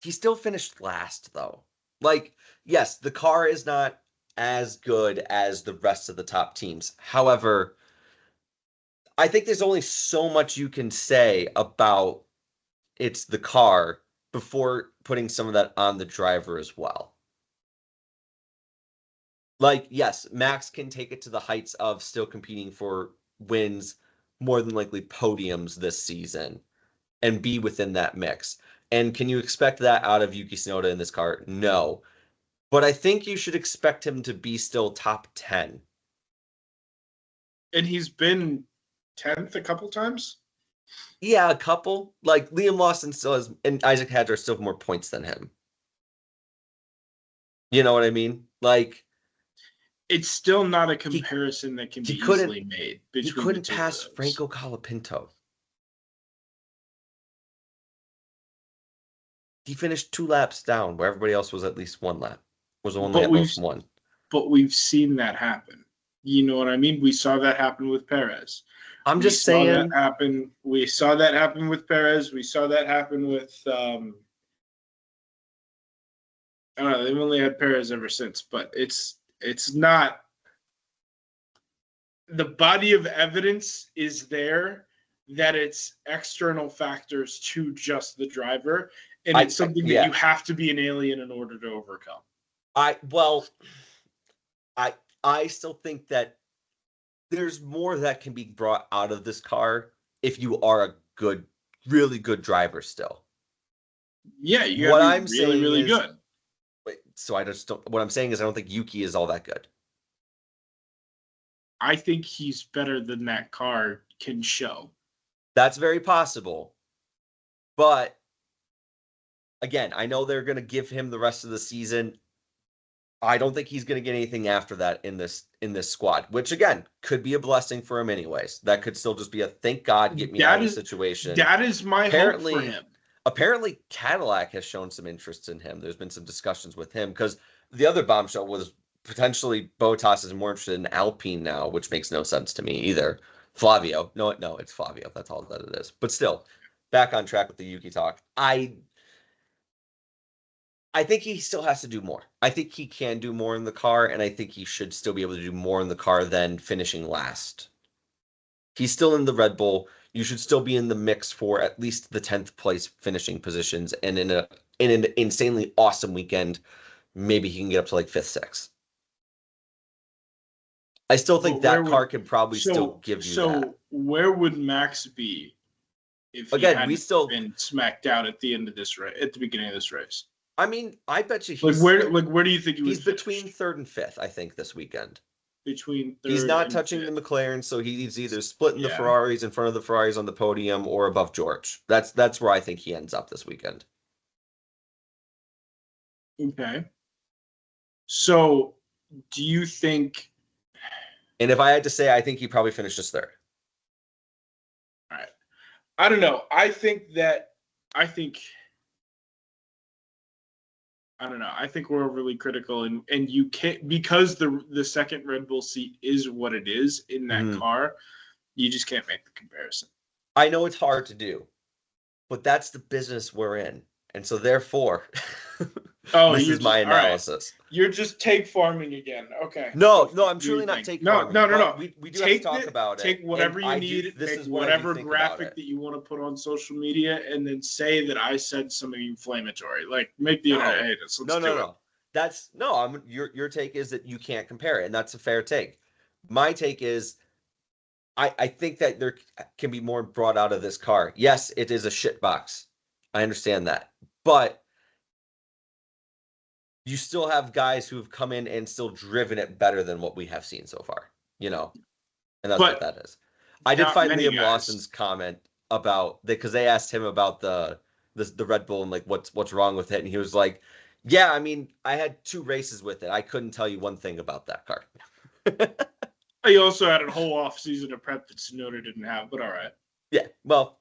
He still finished last, though. Like, yes, the car is not as good as the rest of the top teams. However, I think there's only so much you can say about it's the car before putting some of that on the driver as well. Like, yes, Max can take it to the heights of still competing for wins, more than likely podiums this season, and be within that mix. And can you expect that out of Yuki Tsunoda in this car? No. But I think you should expect him to be still top 10. And he's been 10th a couple times? Yeah, a couple. Like, Liam Lawson still has, and Isaac Hadjar still have more points than him. You know what I mean? Like, it's still not a comparison that can be easily made between he couldn't the two pass of those. Franco Colapinto. He finished 2 laps down, where everybody else was at least 1 lap. Was only at most 1. But we've seen that happen. You know what I mean? We saw that happen with Perez. I'm just saying. We saw that happen with Perez. We saw that happen with. I don't know. They've only had Perez ever since, but it's not. The body of evidence is there that it's external factors to just the driver, and it's something that you have to be an alien in order to overcome. I still think that there's more that can be brought out of this car if you are a good, really good driver still. Yeah, you gotta be really, really good. So I just don't. What I'm saying is, I don't think Yuki is all that good. I think he's better than that car can show. That's very possible, but again, I know they're going to give him the rest of the season. I don't think he's going to get anything after that in this squad, which again could be a blessing for him anyways. That could still just be a thank God, get me out of the situation. That is my hope for him. Apparently, Cadillac has shown some interest in him. There's been some discussions with him because the other bombshell was potentially Bottas is more interested in Alpine now, which makes no sense to me either. Flavio. No, it's Flavio. That's all that it is. But still, back on track with the Yuki talk. I think he still has to do more. I think he can do more in the car, and I think he should still be able to do more in the car than finishing last. He's still in the Red Bull. You should still be in the mix for at least the 10th place finishing positions, and in an insanely awesome weekend, maybe he can get up to like 5th, 6th. I still think that car can probably still give you that. So where would Max be if he hadn't been smacked out at the end of this race, at the beginning of this race? I mean, I bet you he's where do you think he's between 3rd and 5th, I think, this weekend. Between 3rd he's not touching 5th. the McLaren, so he's either splitting the Ferraris in front of the Ferraris on the podium or above George. That's where I think he ends up this weekend. Okay. So, do you think? And if I had to say, I think he probably finishes 3rd. All right. I don't know. I don't know. I think we're overly critical, and you can't, because the second Red Bull seat is what it is in that car. You just can't make the comparison. I know it's hard to do, but that's the business we're in, and so therefore, this is my analysis. Right. You're just take farming again. Okay. No, I'm truly not take farming. No. We do have to talk about it. Take whatever you need. Take whatever graphic that you want to put on social media, and then say that I said something inflammatory. Like, make the internet hate us. No. That's your take is that you can't compare it, and that's a fair take. My take is, I think that there can be more brought out of this car. Yes, it is a shit box. I understand that, but you still have guys who have come in and still driven it better than what we have seen so far, and that's what that is. I did find Liam Lawson's comment about because they asked him about the Red Bull and like what's wrong with it, and he was like, "Yeah, I mean, I had 2 races with it. I couldn't tell you one thing about that car." He also had a whole off season of prep that Tsunoda didn't have, but all right. Yeah, well,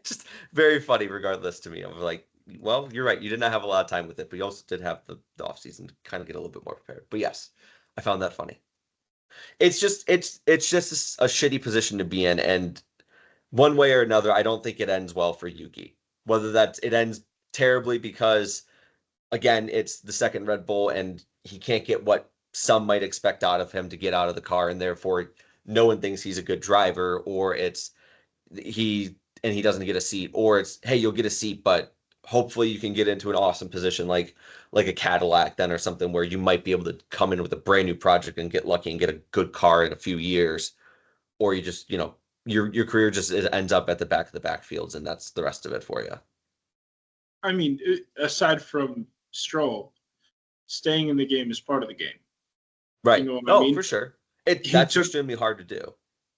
just very funny regardless to me. I was like, well, you're right. You did not have a lot of time with it, but you also did have the off season to kind of get a little bit more prepared. But yes, I found that funny. It's just a shitty position to be in, and one way or another, I don't think it ends well for Yuki. Whether it ends terribly because, again, it's the second Red Bull and he can't get what some might expect out of him to get out of the car, and therefore no one thinks he's a good driver, or it's he doesn't get a seat, or it's, hey, you'll get a seat, but hopefully you can get into an awesome position like a Cadillac then or something where you might be able to come in with a brand new project and get lucky and get a good car in a few years, or you just, your career just ends up at the back of the backfields and that's the rest of it for you. I mean, aside from Stroll, staying in the game is part of the game. Right. You know what I mean? For sure. That's extremely hard to do.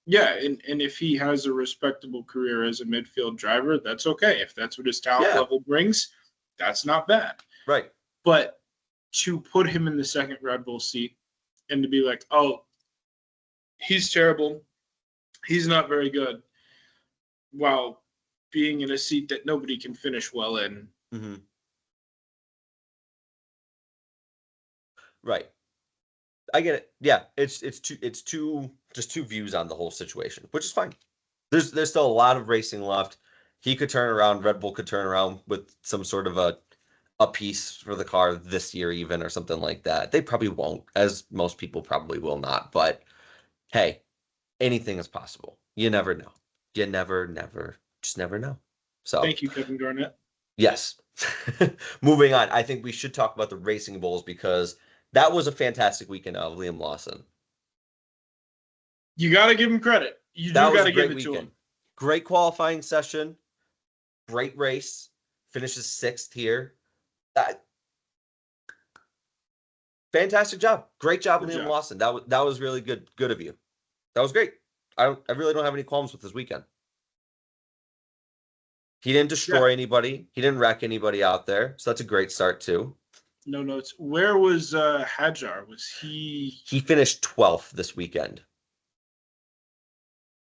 Yeah, and if he has a respectable career as a midfield driver, that's okay. If that's what his talent level brings, that's not bad. Right. But to put him in the second Red Bull seat and to be like, oh, he's terrible, he's not very good, while being in a seat that nobody can finish well in. Mm-hmm. Right. I get it. Yeah, it's two views on the whole situation, which is fine. There's still a lot of racing left. He could turn around. Red Bull could turn around with some sort of a piece for the car this year, even, or something like that. They probably won't, as most people probably will not. But hey, anything is possible. You never know. You just never know. So thank you, Kevin Garnett. Yes. Moving on. I think we should talk about the Racing Bulls because that was a fantastic weekend of Liam Lawson. You got to give him credit. You do got to give it to him. Great qualifying session. Great race. Finishes 6th here. Fantastic job. Great job, Liam Lawson. That was really good of you. That was great. I really don't have any qualms with this weekend. He didn't destroy anybody. He didn't wreck anybody out there. So that's a great start too. No notes. Where was Hadjar? Was he? He finished 12th this weekend.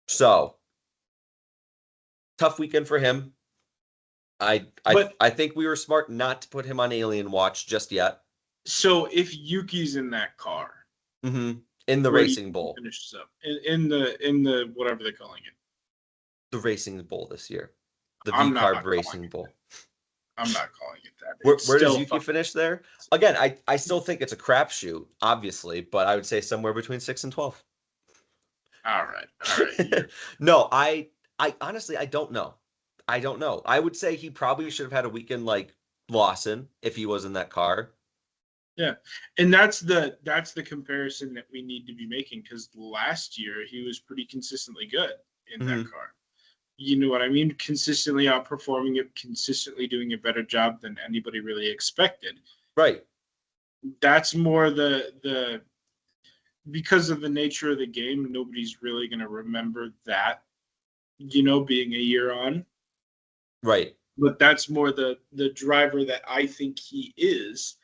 So tough weekend for him. I think we were smart not to put him on Alien Watch just yet. So if Yuki's in that car, in the Racing Bull, finishes up in the whatever they're calling it, the Racing Bull this year, the V-Carb Racing Bull. I'm not calling it that. Where does Yuki finish there? Again, I still think it's a crapshoot, obviously, but I would say somewhere between 6 and 12. All right. No, I honestly I don't know. I would say he probably should have had a weekend like Lawson if he was in that car. Yeah, and that's the comparison that we need to be making because last year he was pretty consistently good in that car. You know what I mean? Consistently outperforming it, consistently doing a better job than anybody really expected. Right. That's more the because of the nature of the game, nobody's really going to remember that, being a year on. Right. But that's more the driver that I think he is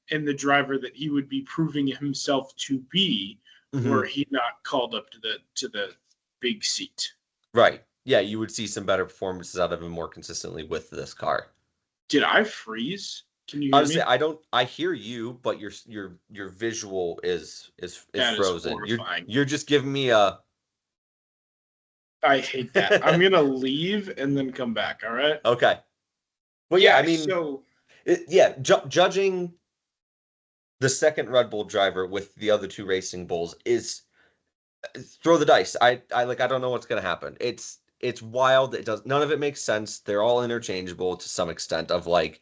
and the driver that he would be proving himself to be were he not called up to the big seat. Right. Yeah, you would see some better performances out of him more consistently with this car. Did I freeze? Can you hear me? I hear you, but your visual is frozen. You're just giving me a. I hate that. I'm gonna leave and then come back. All right. Okay. Well, yeah. I mean, judging the second Red Bull driver with the other two Racing Bulls is throw the dice. I don't know what's gonna happen. It's wild. None of it makes sense. They're all interchangeable to some extent of like,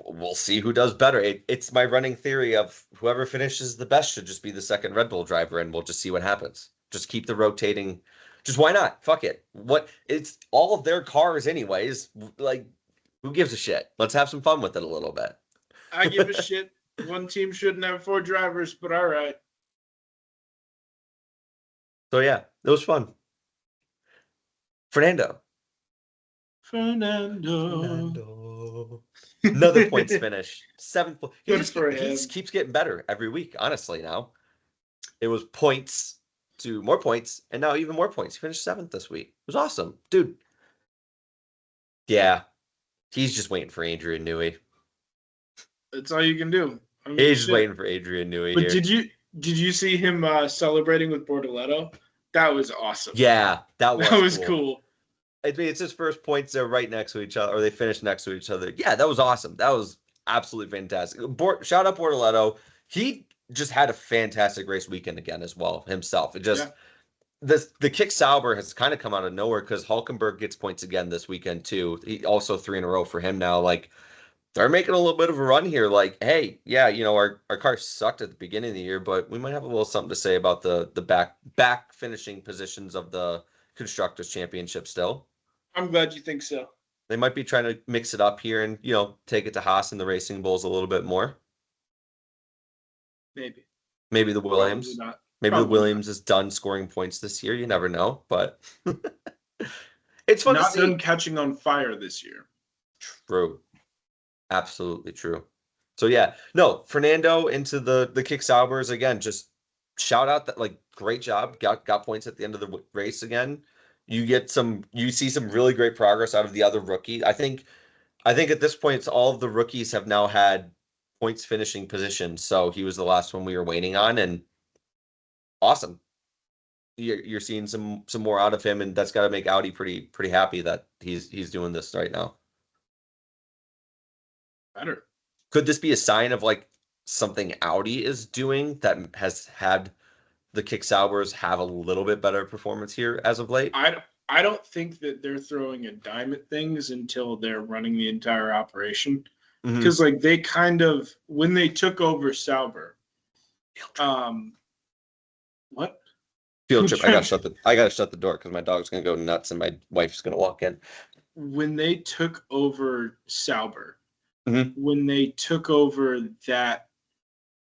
we'll see who does better. It's my running theory of whoever finishes the best should just be the second Red Bull driver, and we'll just see what happens. Just keep the rotating. Just why not? Fuck it. It's all of their cars anyways. Like, who gives a shit? Let's have some fun with it a little bit. I give a shit. One team shouldn't have 4 drivers, but all right. So yeah, it was fun. Fernando. Another points finish. 7th. He keeps getting better every week, honestly, now. It was points to more points, and now even more points. He finished 7th this week. It was awesome. Dude. Yeah. He's just waiting for Adrian Newey. That's all you can do. He's just waiting for Adrian Newey here. But did you see him celebrating with Bortoletto? That was awesome. Yeah, that was cool. I mean, it's his first points. They're right next to each other, or they finished next to each other. Yeah, that was awesome. That was absolutely fantastic. Shout out Bortoletto. He just had a fantastic race weekend again as well himself. It just the kick Sauber has kind of come out of nowhere because Hulkenberg gets points again this weekend too. He also 3 in a row for him now. Like they're making a little bit of a run here. Like, hey, yeah, our car sucked at the beginning of the year, but we might have a little something to say about the back finishing positions of the Constructors Championship still. I'm glad you think so. They might be trying to mix it up here and, take it to Haas and the Racing Bulls a little bit more. Maybe. Maybe the Williams. Probably not. Maybe Probably the Williams is done scoring points this year. You never know, but it's fun to see. Not done catching on fire this year. True. Absolutely true. So yeah, no, Fernando into the kick Saubers again. Just shout out that great job. Got points at the end of the race again. You see some really great progress out of the other rookie. I think at this point it's all of the rookies have now had points finishing positions. So he was the last one we were waiting on, and awesome. You're seeing some more out of him, and that's got to make Audi pretty happy that he's doing this right now. Better. Could this be a sign of something Audi is doing that has had the kick Saubers have a little bit better performance here as of late? I don't think that they're throwing a dime at things until they're running the entire operation. Because they kind of, when they took over Sauber, what? Field trip. I gotta shut the door because my dog's gonna go nuts and my wife's gonna walk in. When they took over Sauber, when they took over that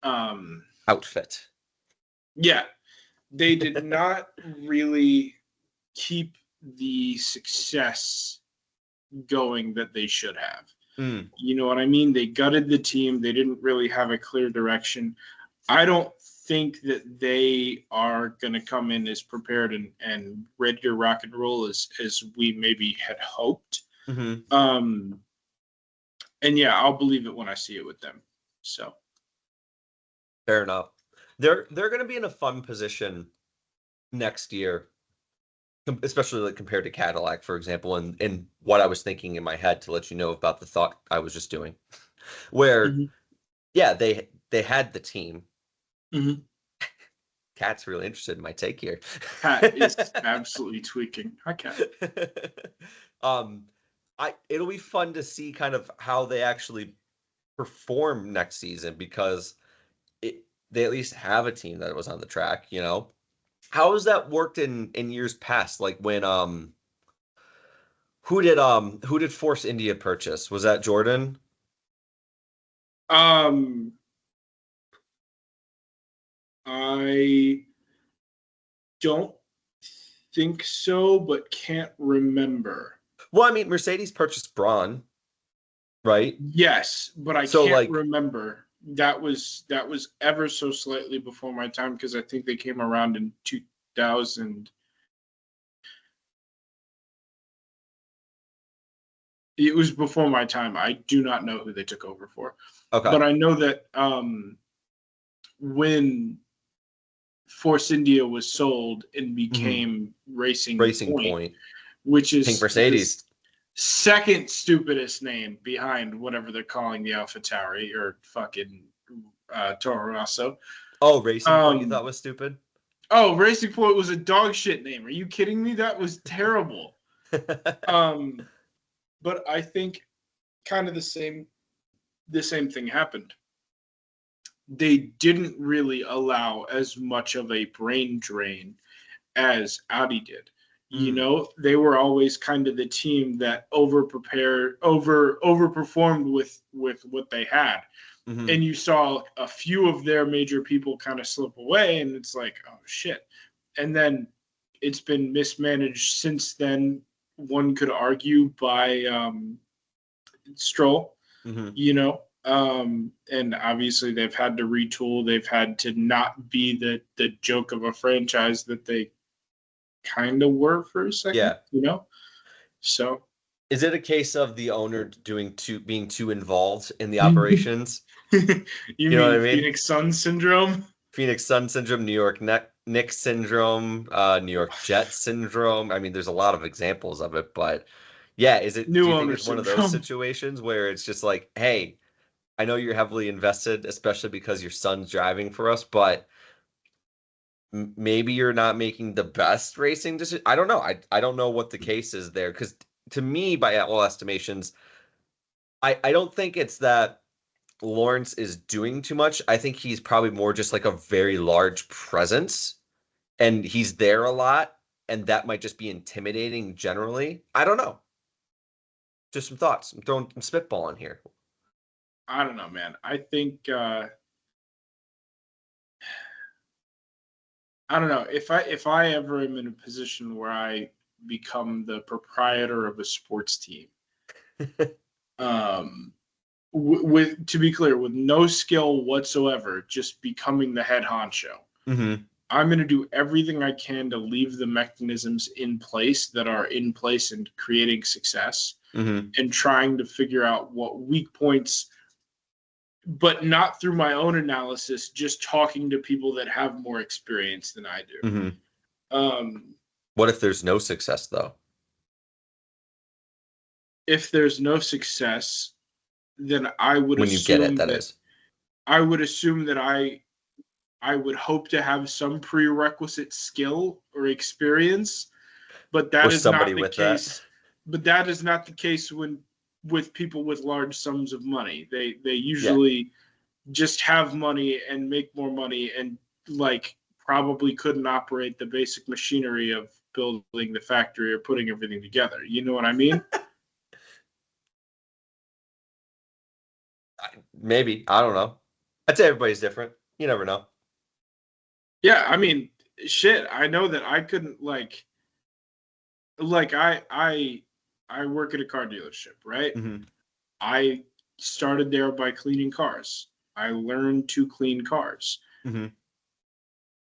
outfit, yeah, they did not really keep the success going that they should have. You know what I mean? They gutted the team. They didn't really have a clear direction. I don't think that they are going to come in as prepared and ready to rock and roll as we maybe had hoped. And yeah, I'll believe it when I see it with them. So fair enough. They're going to be in a fun position next year, especially compared to Cadillac, for example, and what I was thinking in my head to let you know about the thought I was just doing, where yeah, they had the team. Cat's really interested in my take here. Cat is absolutely tweaking. Hi, Cat. It'll be fun to see kind of how they actually perform next season because they at least have a team that was on the track, How has that worked in years past? Like when who did Force India purchase? Was that Jordan? I don't think so, but can't remember. Well, I mean, Mercedes purchased Braun, right? Yes, but I can't remember. That was ever so slightly before my time because I think they came around in 2000. It was before my time. I do not know who they took over for. Okay. But I know that when Force India was sold and became Racing Point, which is Pink Mercedes. Second stupidest name behind whatever they're calling the AlphaTauri or fucking Toro Rosso. Oh, Racing Point you thought was stupid? Oh, Racing Point was a dog shit name. Are you kidding me? That was terrible. But I think kind of the same thing happened. They didn't really allow as much of a brain drain as Audi did. They were always kind of the team that overperformed with what they had. And you saw a few of their major people kind of slip away, and it's like, oh shit. And then it's been mismanaged since then. One could argue by Stroll, and obviously they've had to retool. They've had to not be the joke of a franchise that they kind of were for a second, So is it a case of the owner being too involved in the operations? you know what I mean? Phoenix Sun syndrome? Phoenix Sun syndrome, New York Nick syndrome, New York Jet syndrome. I mean, there's a lot of examples of it, but yeah, do New you think owner it's one of those syndrome. situations where it's just like, hey, I know you're heavily invested, especially because your son's driving for us, but maybe you're not making the best racing decision. I don't know. I don't know what the case is there because to me, by all estimations, I don't think it's that Lawrence is doing too much. I think he's probably more just like a very large presence and he's there a lot, and that might just be intimidating generally. I don't know. Just some thoughts. I'm throwing some spitball in here. I don't know, man. I think I don't know if I ever am in a position where I become the proprietor of a sports team, um, with to be clear, with no skill whatsoever, just becoming the head honcho. Mm-hmm. I'm going to do everything I can to leave the mechanisms in place that are in place and creating success, Mm-hmm. and trying to figure out what weak points, but not through my own analysis, just talking to people that have more experience than I do. Mm-hmm. Um, What if there's no success though? if there's no success, then I would When you get it, assume that that is. I would hope to have some prerequisite skill or experience, but Or that is somebody not the with that. case. But that is not the case when with people with large sums of money. They Yeah. usually just have money and make more money and like probably couldn't operate the basic machinery of building the factory or putting everything together. You know what I mean? Maybe. I don't know. I'd say everybody's different. You never know. Yeah, I mean, shit. I know that I couldn't like I work at a car dealership, right? Mm-hmm. I started there by cleaning cars. I learned to clean cars. Mm-hmm.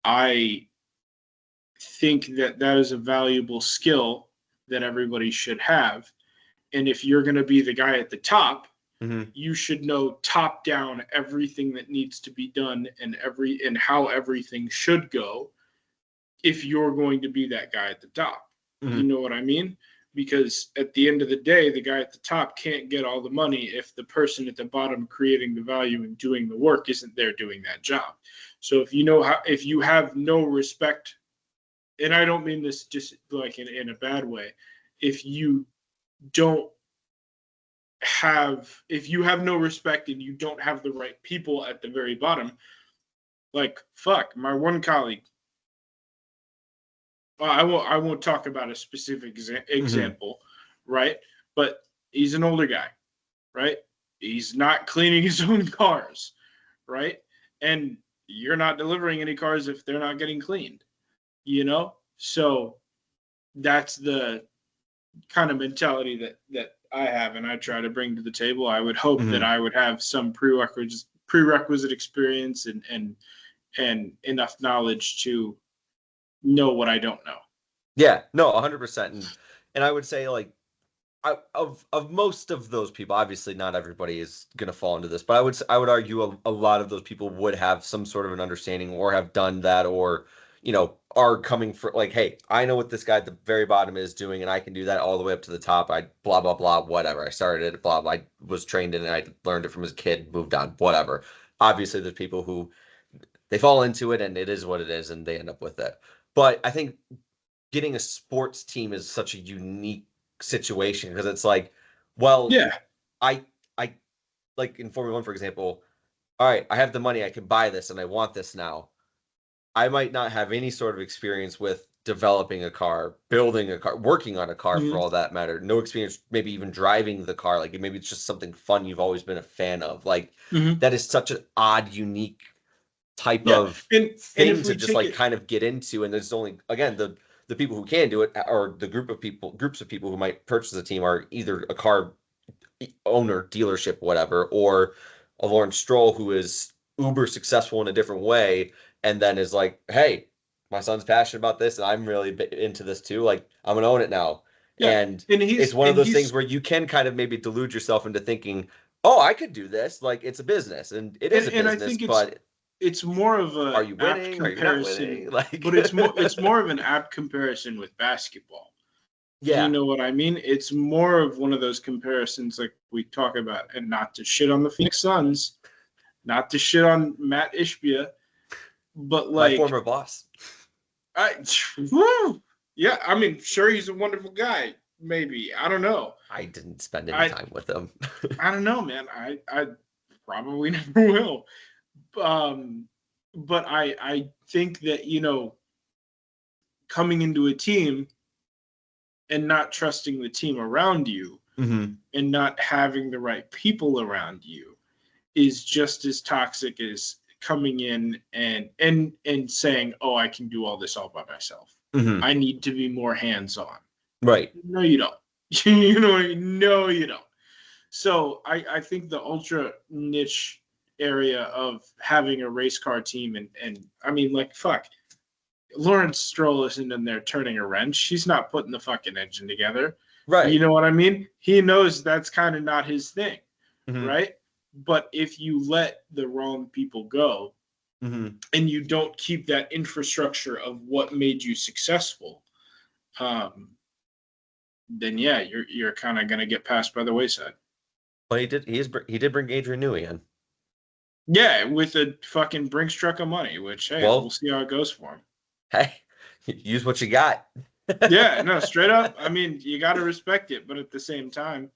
I think that that is a valuable skill that everybody should have. And if you're going to be the guy at the top, Mm-hmm. you should know top down everything that needs to be done and how everything should go if you're going to be that guy at the top. You Mm-hmm. know what I mean? Because at the end of the day, the guy at the top can't get all the money if the person at the bottom creating the value and doing the work isn't there doing that job. So if you have no respect, and I don't mean this just like in a bad way, if you don't if you have no respect and you don't have the right people at the very bottom, like fuck, my one colleague, well, I won't talk about a specific Mm-hmm. example, right? But he's an older guy, right? He's not cleaning his own cars, right? And you're not delivering any cars if they're not getting cleaned, you know? So that's the kind of mentality that I have and I try to bring to the table. I would hope that Mm-hmm. I would have some prerequisite experience and enough knowledge to know what I don't know. Yeah. No, 100%. And I would say like of most of those people, obviously not everybody is going to fall into this, but I would argue a lot of those people would have some sort of an understanding or have done that or are coming for like, hey, I know what this guy at the very bottom is doing and I can do that all the way up to the top. I blah blah blah whatever. I started it blah blah. I was trained in it. I learned it from as a kid, moved on, whatever. Obviously there's people who they fall into it and it is what it is and they end up with it. But I think getting a sports team is such a unique situation because it's like, well, Yeah. I I like in Formula One, for example, all right, I have the money, I can buy this and I want this now. I might not have any sort of experience with developing a car, building a car, working on a car for Mm-hmm. all that matter. No experience, maybe even driving the car. Like maybe it's just something fun you've always been a fan of. Like Mm-hmm. that is such an odd, unique type Yeah. of And thing if to we just take like it, kind of get into. And there's only again the people who can do it or the groups of people who might purchase a team are either a car owner, dealership, whatever, or a Lawrence Stroll who is uber successful in a different way, and then is like, hey, my son's passionate about this, and I'm really into this too. Like, I'm gonna own it now. yeah, And and it's he's one of and those things he's where you can kind of maybe delude yourself into thinking, oh, I could do this. Like, it's a business, and it is a and I business, think it's but. it's more of a Are you apt winning? Are you not comparison, winning? Like, but it's more of an apt comparison with basketball. yeah, You know what I mean? It's more of one of those comparisons like we talk about, and not to shit on the Phoenix Suns, not to shit on Matt Ishbia, but my like former boss. woo, yeah, I mean, sure, he's a wonderful guy. Maybe, I don't know. I didn't spend any I time with him. I don't know, man. I probably never will. Um, but I think that, coming into a team and not trusting the team around you Mm-hmm. and not having the right people around you is just as toxic as coming in and saying, "Oh, I can do all this all by myself. Mm-hmm. I need to be more hands-on." Right. No, you don't. No, you don't. So I think the ultra niche area of having a race car team and I mean, like, fuck, Lawrence Stroll isn't in there turning a wrench. She's not putting the fucking engine together. You Right. know what I mean? He knows that's kind of not his thing, Mm-hmm. right? But if you let the wrong people go Mm-hmm. and you don't keep that infrastructure of what made you successful, then yeah, you're kind of gonna get passed by the wayside. Well, he did bring Adrian Newey in. Yeah, with a fucking Brinks truck of money, which, hey, we'll Well, see how it goes for him. hey, use what you got. Yeah, no, straight up. I mean, you got to respect it, but at the same time,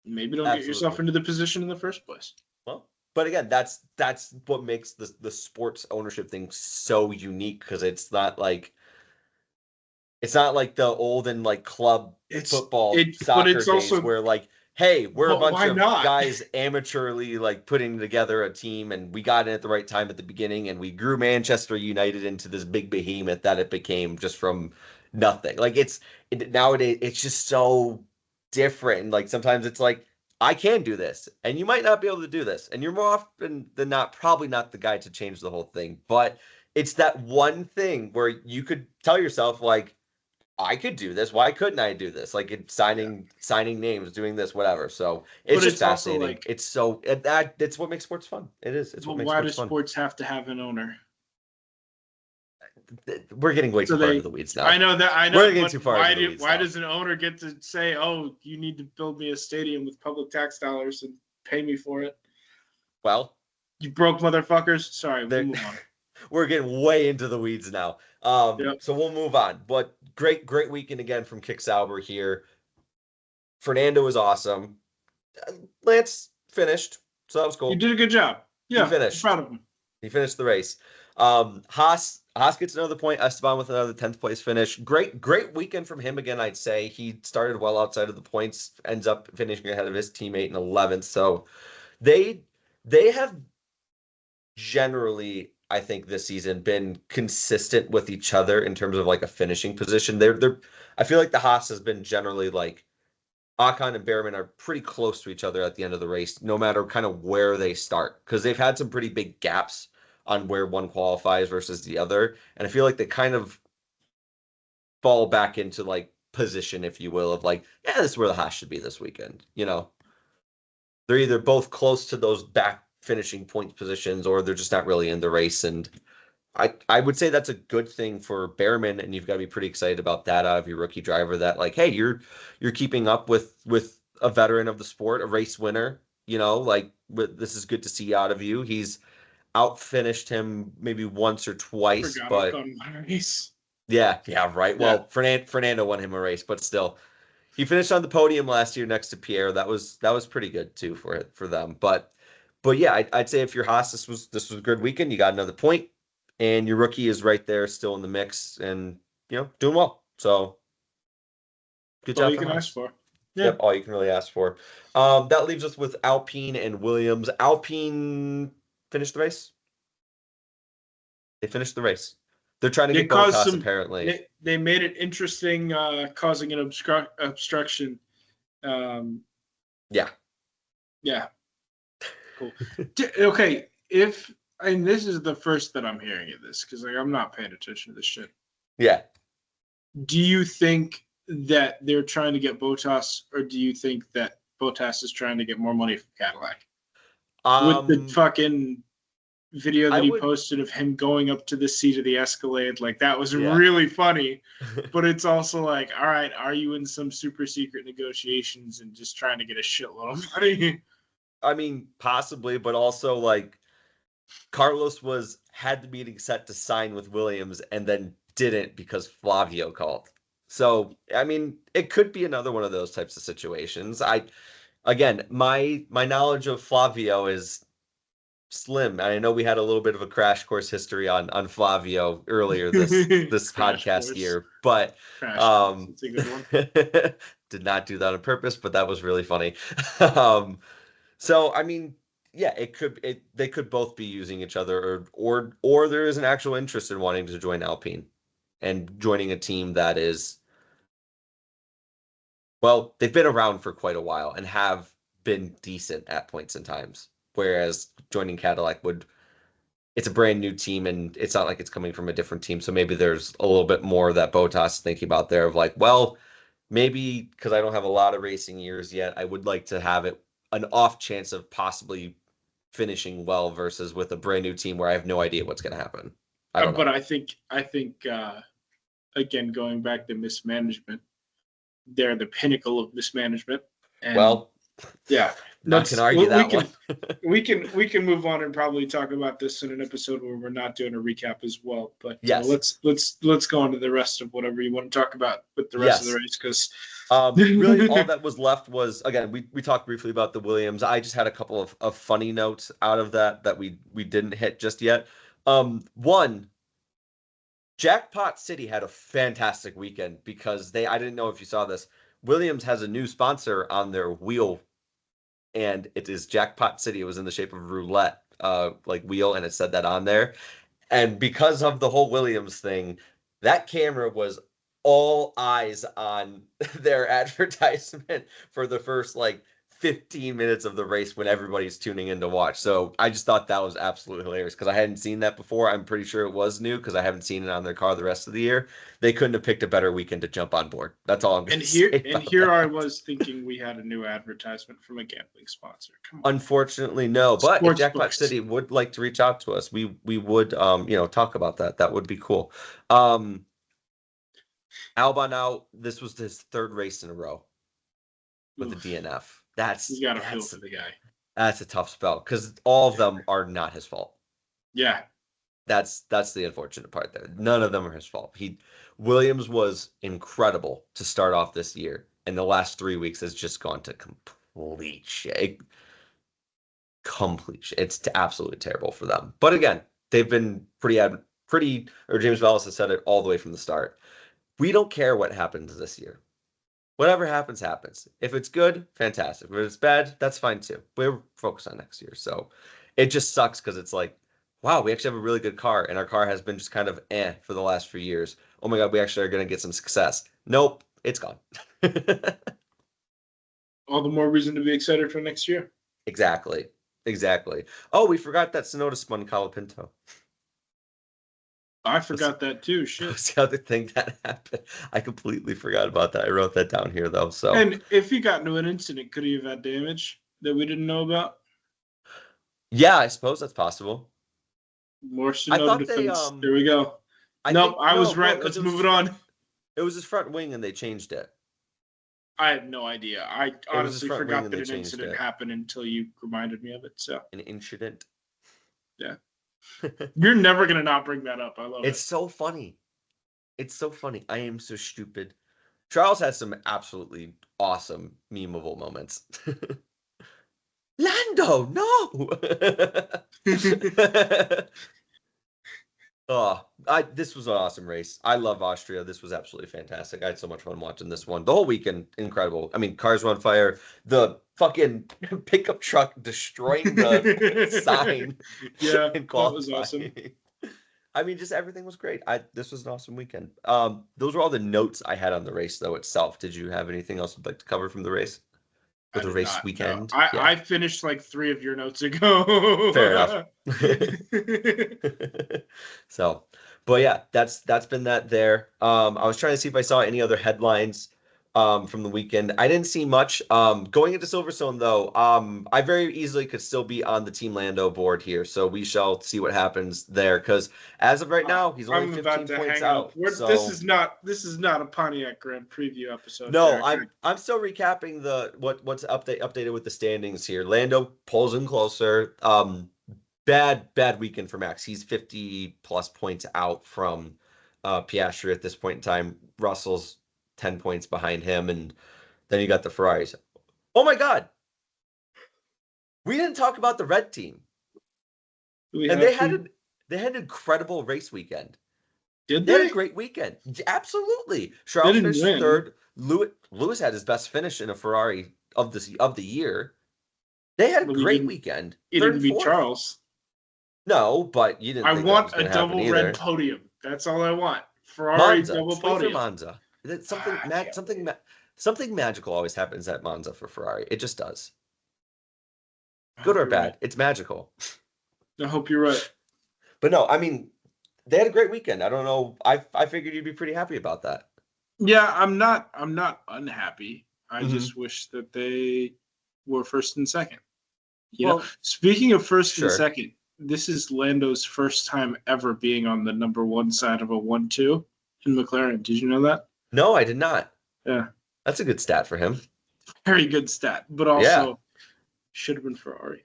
maybe don't get yourself Absolutely. into the position in the first place. Well, but again, that's what makes the sports ownership thing so unique, because it's not like the olden like club football But soccer it's days also, where like, hey, we're a but bunch why of not? guys amateurly like putting together a team, and we got in at the right time at the beginning, and we grew Manchester United into this big behemoth that it became just from nothing. Like nowadays it's just so different. And like sometimes it's like, I can do this, and you might not be able to do this, and you're more often than not probably not the guy to change the whole thing. But it's that one thing where you could tell yourself like, I could do this. Why couldn't I do this? Like it's Yeah. signing names, doing this, whatever. So it's But just it's also fascinating. like, It's it's what makes sports fun. It is. It's what but makes why do sports fun. sports have to have an owner? We're getting way So too far into the weeds now. I We're know, getting but too far into the weeds why now. does an owner get to say, "Oh, you need to build me a stadium with public tax dollars and pay me for it"? Well, You broke motherfuckers. Sorry, we'll move on. we're getting way into the weeds now. Yep. So we'll move on. But great weekend again from Kick Sauber here. Fernando was awesome. Lance finished, so that was You cool. did a good job. He Yeah, I'm finished. proud of him. He finished the race. Haas gets another point. Esteban with another 10th place finish. Great weekend from him again, I'd say. He started well outside of the points, ends up finishing ahead of his teammate in 11th. So they have generally, I think, this season been consistent with each other in terms of like a finishing position. I feel like the Haas has been generally like Ocon and Behrman are pretty close to each other at the end of the race, no matter kind of where they start, because they've had some pretty big gaps on where one qualifies versus the other. And I feel like they kind of fall back into like position, if you will, of like, yeah, this is where the Haas should be this weekend. They're either both close to those back finishing point positions, or they're just not really in the race. And I would say that's a good thing for Behrman, and you've got to be pretty excited about that out of your rookie driver. That like, hey, you're keeping up with a veteran of the sport, a race winner. Like this is good to see out of you. He's out finished him maybe once or twice, Forgot but Ocon won a race. yeah, right. Yeah. Well, Fernando won him a race, but still, he finished on the podium last year next to Pierre. That was pretty good too for them. But yeah, I'd say if your Haas, this was a good weekend. You got another point, and your rookie is right there, still in the mix, and doing well. So good That's all job you for can ask Haas. for. Yeah. Yep, all you can really ask for. That leaves us with Alpine and Williams. Alpine finished the race. They finished the race. They're trying to They get caused Botas some. apparently. They made it interesting, causing an obstruction. Um, Yeah. yeah. Cool. Okay, and this is the first that I'm hearing of this because like I'm not paying attention to this shit. Yeah. Do you think that they're trying to get Botas, or do you think that Botas is trying to get more money from Cadillac? With the fucking video that he would, posted of him going up to the seat of the Escalade, like that was Yeah. really funny. But it's also like, all right, are you in some super secret negotiations and just trying to get a shitload of money? I mean, possibly, but also like Carlos had the meeting set to sign with Williams and then didn't because Flavio called. So, I mean, it could be another one of those types of situations. Again, my knowledge of Flavio is slim. I know we had a little bit of a crash course history on Flavio earlier this podcast course. year, but Crash course. It's a good one. Did not do that on purpose, but that was really funny. So I mean, yeah, they could both be using each other, or there is an actual interest in wanting to join Alpine and joining a team that is, well, they've been around for quite a while and have been decent at points and times. Whereas joining Cadillac it's a brand new team and it's not like it's coming from a different team. So maybe there's a little bit more that Bottas is thinking about there of like, well, maybe because I don't have a lot of racing years yet, I would like to have it an off chance of possibly finishing well versus with a brand new team where I have no idea what's going to happen. I don't know. But I think again, going back to mismanagement, they're the pinnacle of mismanagement. And well, yeah, not can argue that one. we can move on and probably talk about this in an episode where we're not doing a recap as well. But yes, let's go on to the rest of whatever you want to talk about with the rest of the race, because really all that was left was, again, we talked briefly about the Williams. I just had a couple of funny notes out of that we didn't hit just yet. One, Jackpot City had a fantastic weekend because I didn't know if you saw this. Williams has a new sponsor on their wheel, and it is Jackpot City. It was in the shape of roulette, like wheel, and it said that on there. And because of the whole Williams thing, that camera was all eyes on their advertisement for the first like 15 minutes of the race when everybody's tuning in to watch. So I just thought that was absolutely hilarious because I hadn't seen that before. I'm pretty sure it was new because I haven't seen it on their car the rest of the year. They couldn't have picked a better weekend to jump on board. That's all I'm going to say. And here I was thinking we had a new advertisement from a gambling sponsor. Come on. Unfortunately, no. But Sports if Jackpot books. City would like to reach out to us, we would talk about that. That would be cool. Albon now, this was his third race in a row with the DNF. You gotta feel for the guy. That's a tough spell because all of them are not his fault. Yeah. That's the unfortunate part there. None of them are his fault. Williams was incredible to start off this year, and the last 3 weeks has just gone to complete shit. It's absolutely terrible for them. But again, they've been or James Vallis has said it all the way from the start. We don't care what happens this year. Whatever happens, happens. If it's good, fantastic. If it's bad, that's fine too. We're focused on next year. So it just sucks because it's like, wow, we actually have a really good car, and our car has been just kind of for the last few years. Oh my God, we actually are going to get some success. Nope, it's gone. All the more reason to be excited for next year. Exactly. Oh, we forgot that Sonoda spun Colapinto. I forgot that too. Shit. That's the other thing that happened. I completely forgot about that. I wrote that down here though. So, and if he got into an incident, could he have had damage that we didn't know about? Yeah, I suppose that's possible. More Sonoda defense. There we go. I was right. Let's move it on. It was his front wing, and they changed it. I have no idea. I honestly forgot that an incident happened until you reminded me of it. So an incident. Yeah. You're never gonna not bring that up. I love it. It's so funny. I am so stupid. Charles has some absolutely awesome memeable moments. Lando, no. This was an awesome race. I love Austria. This was absolutely fantastic. I had so much fun watching this one. The whole weekend, incredible. I mean, cars were on fire. The fucking pickup truck destroying the sign. Yeah, that was awesome. I mean, just everything was great. This was an awesome weekend. Those were all the notes I had on the race, though, itself. Did you have anything else you'd like to cover from the race? For the race weekend? No. I finished like 3 of your notes ago. Fair enough. So, but yeah, that's been that there. I was trying to see if I saw any other headlines. from the weekend. I didn't see much. Going into Silverstone though, I very easily could still be on the Team Lando board here, so we shall see what happens there. Because as of right now, he's only I'm 15 about to points hang out. up. So This is not a Pontiac Grand Preview episode. no, Derek. I'm still recapping what's updated with the standings here. Lando pulls in closer. Bad weekend for Max. He's 50 plus points out from Piastri at this point in time. Russell's 10 points behind him, and then you got the Ferraris. Oh my God. We didn't talk about the red team. And they had an incredible race weekend. Did They had they? a great weekend. Absolutely. They Charles didn't finished win. third. Lewis had his best finish in a Ferrari of the year. They had a great weekend. He Third didn't and beat fourth. Charles. No, but you didn't I think that want was a going to happen double either. red podium. That's all I want. Ferrari Monza. double Just wait for podium. Monza. Something magical always happens at Monza for Ferrari. It just does. Good or bad, right. it's magical. I hope you're right. But no, I mean, they had a great weekend. I don't know. I figured you'd be pretty happy about that. Yeah, I'm not unhappy. I just wish that they were first and second. You know, speaking of first and second, this is Lando's first time ever being on the number one side of a 1-2 in McLaren. Did you know that? No, I did not. Yeah. That's a good stat for him. Very good stat, but also should have been Ferrari.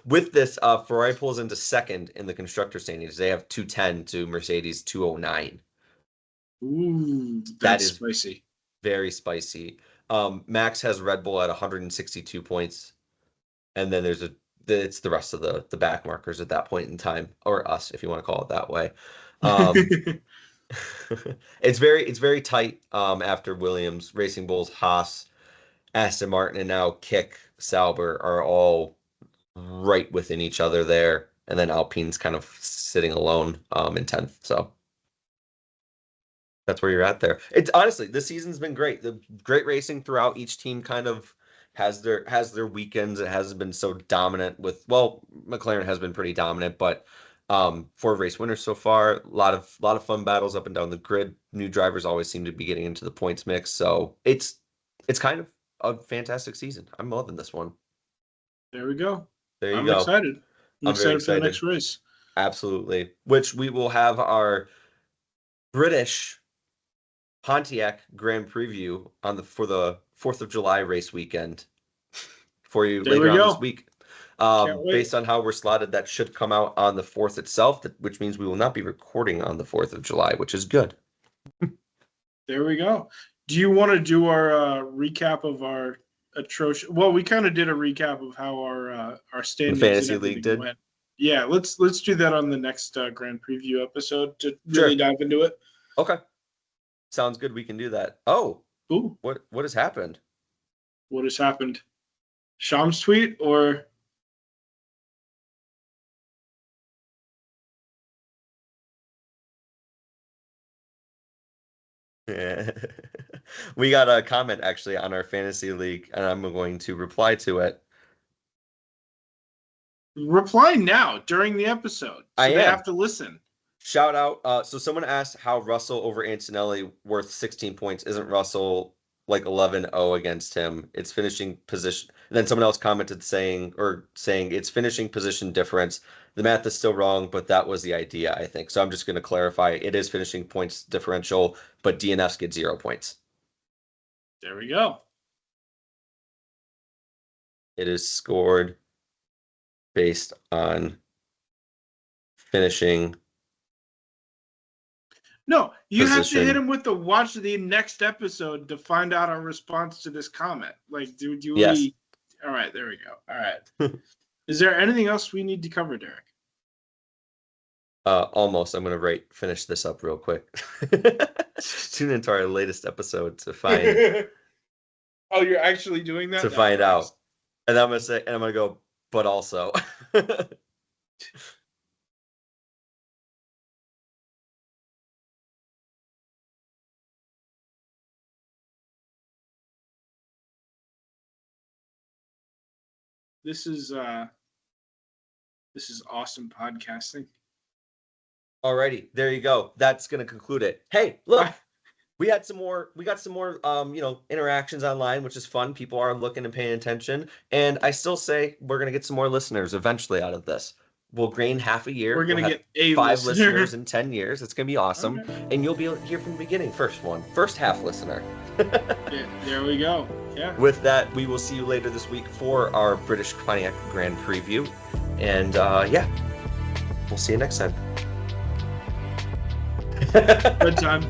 With this, Ferrari pulls into second in the constructor standings. They have 210 to Mercedes 209. Ooh, that is spicy. Very spicy. Max has Red Bull at 162 points, and then it's the rest of the back markers at that point in time, or us if you want to call it that way. It's very tight after Williams, Racing Bulls, Haas, Aston Martin, and now Kick, Sauber are all right within each other there, and then Alpine's kind of sitting alone in 10th. So that's where you're at there. It's honestly, this season's been great. The great racing throughout. Each team kind of has their weekends. It hasn't been so dominant McLaren has been pretty dominant, but 4 race winners so far. A lot of fun battles up and down the grid. New drivers always seem to be getting into the points mix. So it's kind of a fantastic season. I'm loving this one. There we go. There you I'm go. excited. I'm very excited for the next race. Absolutely. Which we will have our British Pontiac Grand Preview for the 4th of July race weekend for you later on this week. Based on how we're slotted, that should come out on the 4th itself, which means we will not be recording on the 4th of July, which is good. There we go. Do you want to do our recap of our atrocious? Well, we kind of did a recap of how our standings the fantasy league did. Went. Yeah, let's do that on the next Grand Preview episode to really dive into it. Okay, sounds good. We can do that. Oh, ooh, what has happened? What has happened? Sham's tweet or? Yeah. We got a comment actually on our fantasy league, and I'm going to reply to it. Reply now during the episode. So they have to listen. Shout out. So someone asked how Russell over Antonelli worth 16 points. Isn't Russell like 11-0 against him? It's finishing position. And then someone else commented saying it's finishing position difference. The math is still wrong, but that was the idea, I think. So I'm just going to clarify. It is finishing points differential, but DNFs get 0 points. There we go. It is scored based on finishing. No, you have to hit him with the watch the next episode to find out our response to this comment. Like, do we? All right, there we go. All right. Is there anything else we need to cover, Derek? Almost. I'm gonna finish this up real quick. Tune into our latest episode to find. Oh, you're actually doing that? To find out, and I'm gonna go. But also. This is awesome podcasting. Alrighty, there you go. That's gonna conclude it. Hey, look, we got some more interactions online, which is fun. People are looking and paying attention, and I still say we're gonna get some more listeners eventually out of this. We'll gain half a year. We're gonna We'll get a 5 listener. listeners in 10 years. It's gonna be awesome. Okay. And you'll be here from the beginning, first half listener. There we go. Yeah. With that, we will see you later this week for our British Pontiac Grand Preview. And yeah, we'll see you next time. Good time.